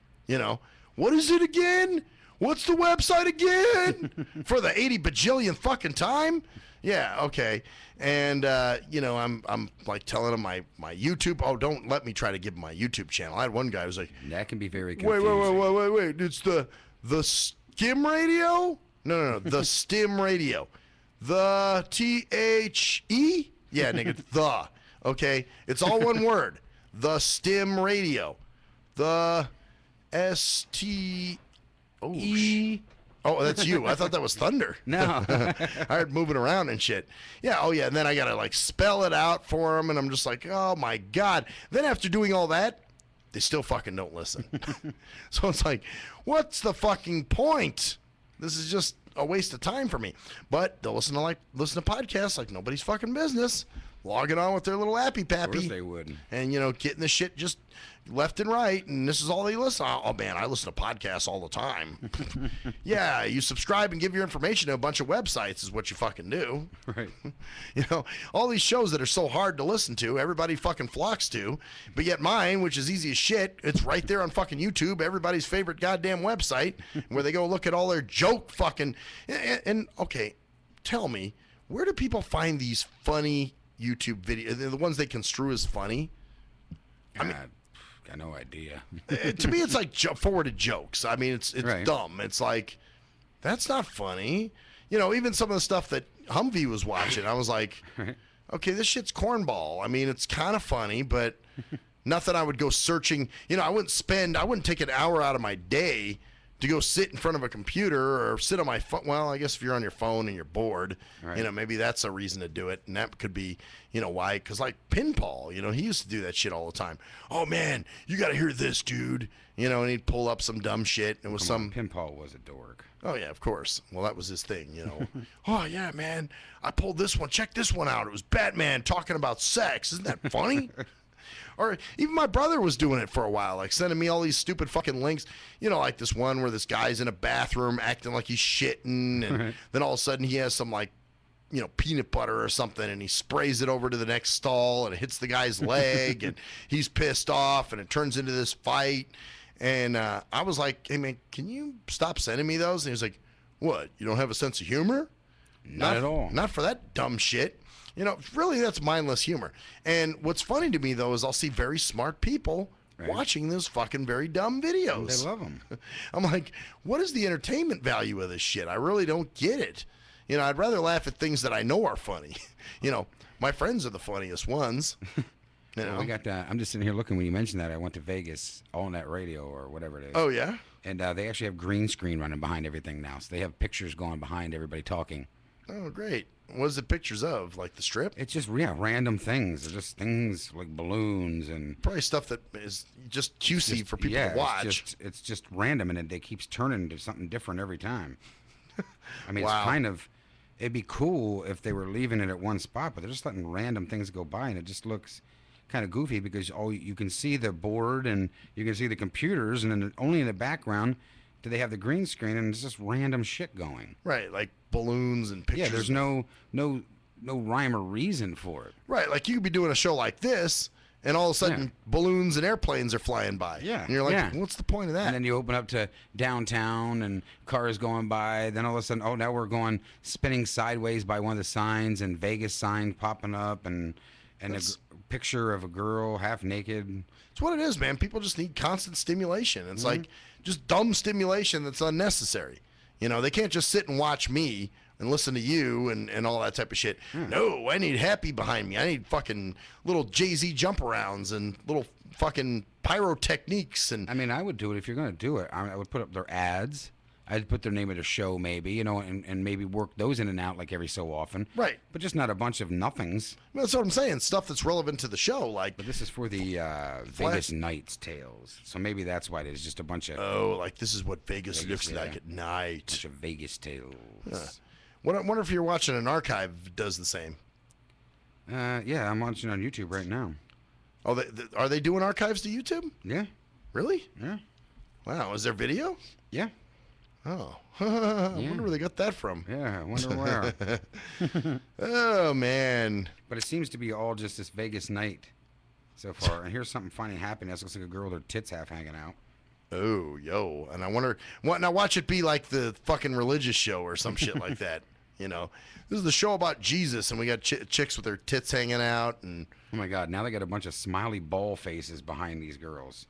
What is it again? What's the website again? For the 80 bajillion fucking time? Yeah, okay. And, I'm like telling them my YouTube. Oh, don't let me try to give them my YouTube channel. I had one guy who was like, that can be very confusing. Wait. It's the Skim Radio? No. The STIM Radio. The THE? Yeah, nigga, the. Okay? It's all one word. The STIM Radio. The ST. Oh, oh, that's you. I thought that was thunder. No. I heard moving around and shit. Yeah, oh yeah, and then I got to spell it out for them, and I'm just like, oh my God. Then after doing all that, they still fucking don't listen. So it's like, what's the fucking point? This is just a waste of time for me. But they'll listen to podcasts like nobody's fucking business, logging on with their little appy pappy. Of course they would. And, getting the shit just left and right, and this is all they listen. Oh, man, I listen to podcasts all the time. Yeah, you subscribe and give your information to a bunch of websites is what you fucking do. Right. All these shows that are so hard to listen to, everybody fucking flocks to, but yet mine, which is easy as shit, it's right there on fucking YouTube, everybody's favorite goddamn website, where they go look at all their joke fucking... And okay, tell me, where do people find these funny YouTube videos, the ones they construe as funny? I mean, got no idea. To me, it's like forwarded jokes. I mean, it's right. Dumb. It's like, that's not funny. Even some of the stuff that Humvee was watching, I was like, okay, this shit's cornball. I mean, it's kind of funny, but nothing I would go searching. I wouldn't take an hour out of my day to go sit in front of a computer or sit on my phone. Well, I guess if you're on your phone and you're bored, right. Maybe that's a reason to do it. And that could be, why? Because like Pinball, he used to do that shit all the time. Oh, man, you got to hear this, dude. And he'd pull up some dumb shit. And it was Pinball was a dork. Oh, yeah, of course. Well, that was his thing, Oh, yeah, man, I pulled this one. Check this one out. It was Batman talking about sex. Isn't that funny? Or even my brother was doing it for a while, like sending me all these stupid fucking links. Like this one where this guy's in a bathroom acting like he's shitting, and then all of a sudden he has some peanut butter or something, and he sprays it over to the next stall, and it hits the guy's leg, and he's pissed off, and it turns into this fight. And I was like, hey, man, can you stop sending me those? And he was like, what, you don't have a sense of humor? Not at all. Not for that dumb shit. You know, really, that's mindless humor. And what's funny to me, though, is I'll see very smart people watching those fucking very dumb videos. They love them. I'm like, what is the entertainment value of this shit? I really don't get it. You know, I'd rather laugh at things that I know are funny. You know, my friends are the funniest ones. You know? Well, we got. I'm just sitting here looking when you mentioned that. I went to Vegas, All Net Radio or whatever it is. Oh, yeah? And they actually have green screen running behind everything now. So they have pictures going behind everybody talking. Oh, great. What is it pictures of? Like the Strip? It's just, random things. They're just things like balloons and... Probably stuff that is just cutesy for people to watch. It's just random, and it keeps turning into something different every time. I mean, Wow. it's kind of... It'd be cool if they were leaving it at one spot, but they're just letting random things go by, and it just looks kind of goofy because you can see the board and you can see the computers, and then only in the background do they have the green screen, and it's just random shit going. Right, like balloons and pictures. Yeah, there's no rhyme or reason for it. Right, like you could be doing a show like this, and all of a sudden balloons and airplanes are flying by. Yeah. And you're like, what's the point of that? And then you open up to downtown and cars going by. Then all of a sudden, now we're going spinning sideways by one of the signs, and Vegas sign popping up, and a picture of a girl half naked. It's what it is, man. People just need constant stimulation. It's like just dumb stimulation that's unnecessary. You know, they can't just sit and watch me and listen to you and all that type of shit. No, I need happy behind me. I need fucking little Jay-Z jump arounds and little fucking pyrotechniques. And I mean, I would do it if you're going to do it. I would put up their ads. I'd put their name of their show maybe, you know, and maybe work those in and out like every so often. Right. But just not a bunch of nothings. Well, that's what I'm saying. Stuff that's relevant to the show. But this is for the Vegas Nights tales. So maybe that's why it's just a bunch of... Oh, like this is what Vegas looks like at night. A bunch of Vegas tales. I wonder if you're watching an archive does the same. Yeah, I'm watching on YouTube right now. Oh, are they doing archives to YouTube? Yeah. Really? Yeah. Wow, is there video? Yeah. Oh. I wonder where they got that from. Yeah, I wonder where. Oh, man. But it seems to be all just this Vegas night so far. And here's something funny happening. That looks like a girl with her tits half hanging out. Oh, yo. And I wonder, now watch it be like the fucking religious show or some shit like that. You know, this is the show about Jesus, and we got chicks with their tits hanging out. And oh, my God. Now they got a bunch of smiley ball faces behind these girls.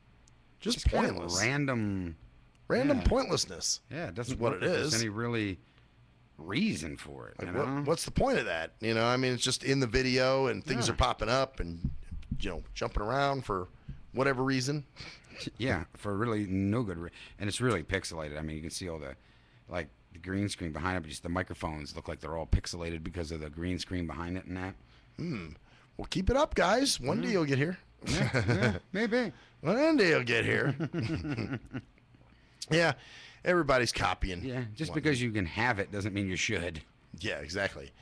Just pointless. Kind of random pointlessness. Yeah, it doesn't what look it like is. There's any really reason for it. Like, you know? what's the point of that? You know, I mean, it's just in the video, and things are popping up, and you know, jumping around for whatever reason. Yeah, for really no good reason. And it's really pixelated. I mean, you can see all the green screen behind it, but just the microphones look like they're all pixelated because of the green screen behind it and that. Well, keep it up, guys. One day you'll get here. Yeah, maybe. One day you'll get here. Yeah, everybody's copying. Yeah, just because you can have it doesn't mean you should. Yeah, exactly.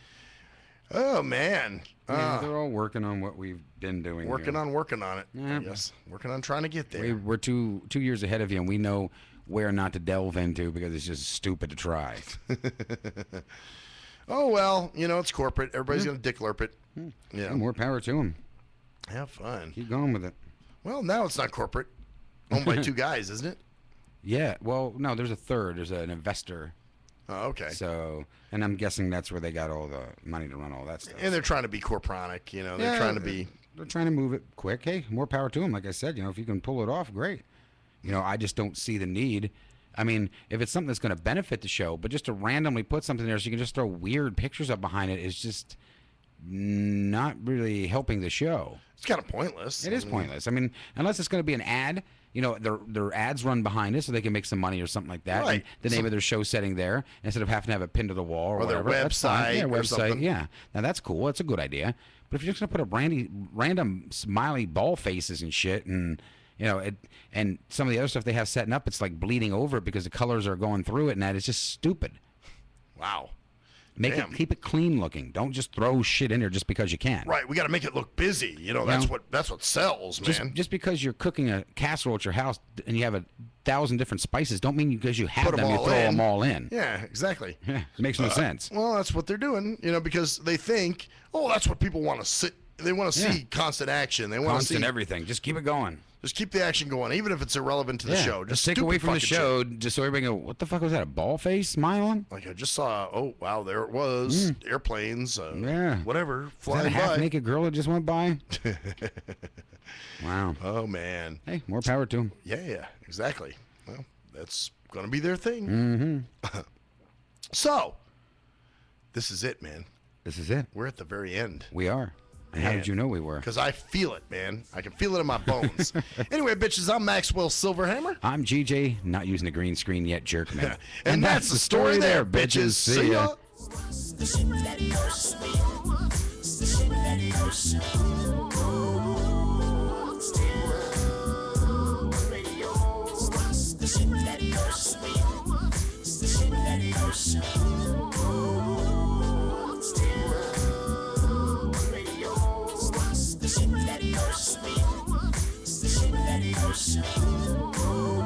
Oh, man. Yeah, they're all working on what we've been doing. Working on it. Yeah. Yes, working on trying to get there. We're 2 years ahead of you, and we know where not to delve into because it's just stupid to try. Oh, well, you know, it's corporate. Everybody's going to dick lerp it. Yeah, more power to them. Have fun. Keep going with it. Well, now it's not corporate. Owned by 2 guys, isn't it? Yeah, well, no, there's a third. There's an investor. Oh, okay. So, and I'm guessing that's where they got all the money to run all that stuff. And they're trying to be corporonic, you know. They're trying to be... They're trying to move it quick. Hey, more power to them. Like I said, you know, if you can pull it off, great. You know, I just don't see the need. I mean, if it's something that's going to benefit the show, but just to randomly put something there so you can just throw weird pictures up behind it is just not really helping the show. It's kind of pointless. It is pointless. I mean, unless it's going to be an ad, you know, their ads run behind it so they can make some money or something like that. Right. And the name of their show setting there instead of having to have it pinned to the wall or their whatever. That's fine. website Yeah, or website. something. Yeah. Now that's cool. That's a good idea. But if you're just going to put up random smiley ball faces and shit and, you know, and some of the other stuff they have setting up, it's like bleeding over it because the colors are going through it and that is just stupid. Wow. Keep it clean looking. Don't just throw shit in there just because you can. Right, we got to make it look busy. You know, that's what sells, man. Just because you're cooking a casserole at your house and you have 1,000 different spices, don't mean because you have them, you throw them all in. Yeah, exactly. Yeah, it makes no sense. Well, that's what they're doing, you know, because they think, oh, that's what people want to see. They want to see constant action. They want to see constant everything. Just keep it going. Just keep the action going, even if it's irrelevant to the show. Just take away from the show, just so everybody go, what the fuck was that, a ball face smiling? Like, I just saw, oh, wow, there it was. Airplanes, whatever, Is that flying a by. half-naked girl that just went by? Wow. Oh, man. Hey, more power to them. Yeah, exactly. Well, that's going to be their thing. Mm-hmm. So, this is it, man. This is it. We're at the very end. We are. And how did you know we were? Because I feel it, man. I can feel it in my bones. Anyway, bitches, I'm Maxwell Silverhammer. I'm GJ, not using the green screen yet, jerk, man. and that's the story there, bitches. See ya. The shit that hurts me. The shit that hurts me. The shit that hurts me. The shit that hurts me. The shit that hurts me. The shit that hurts me.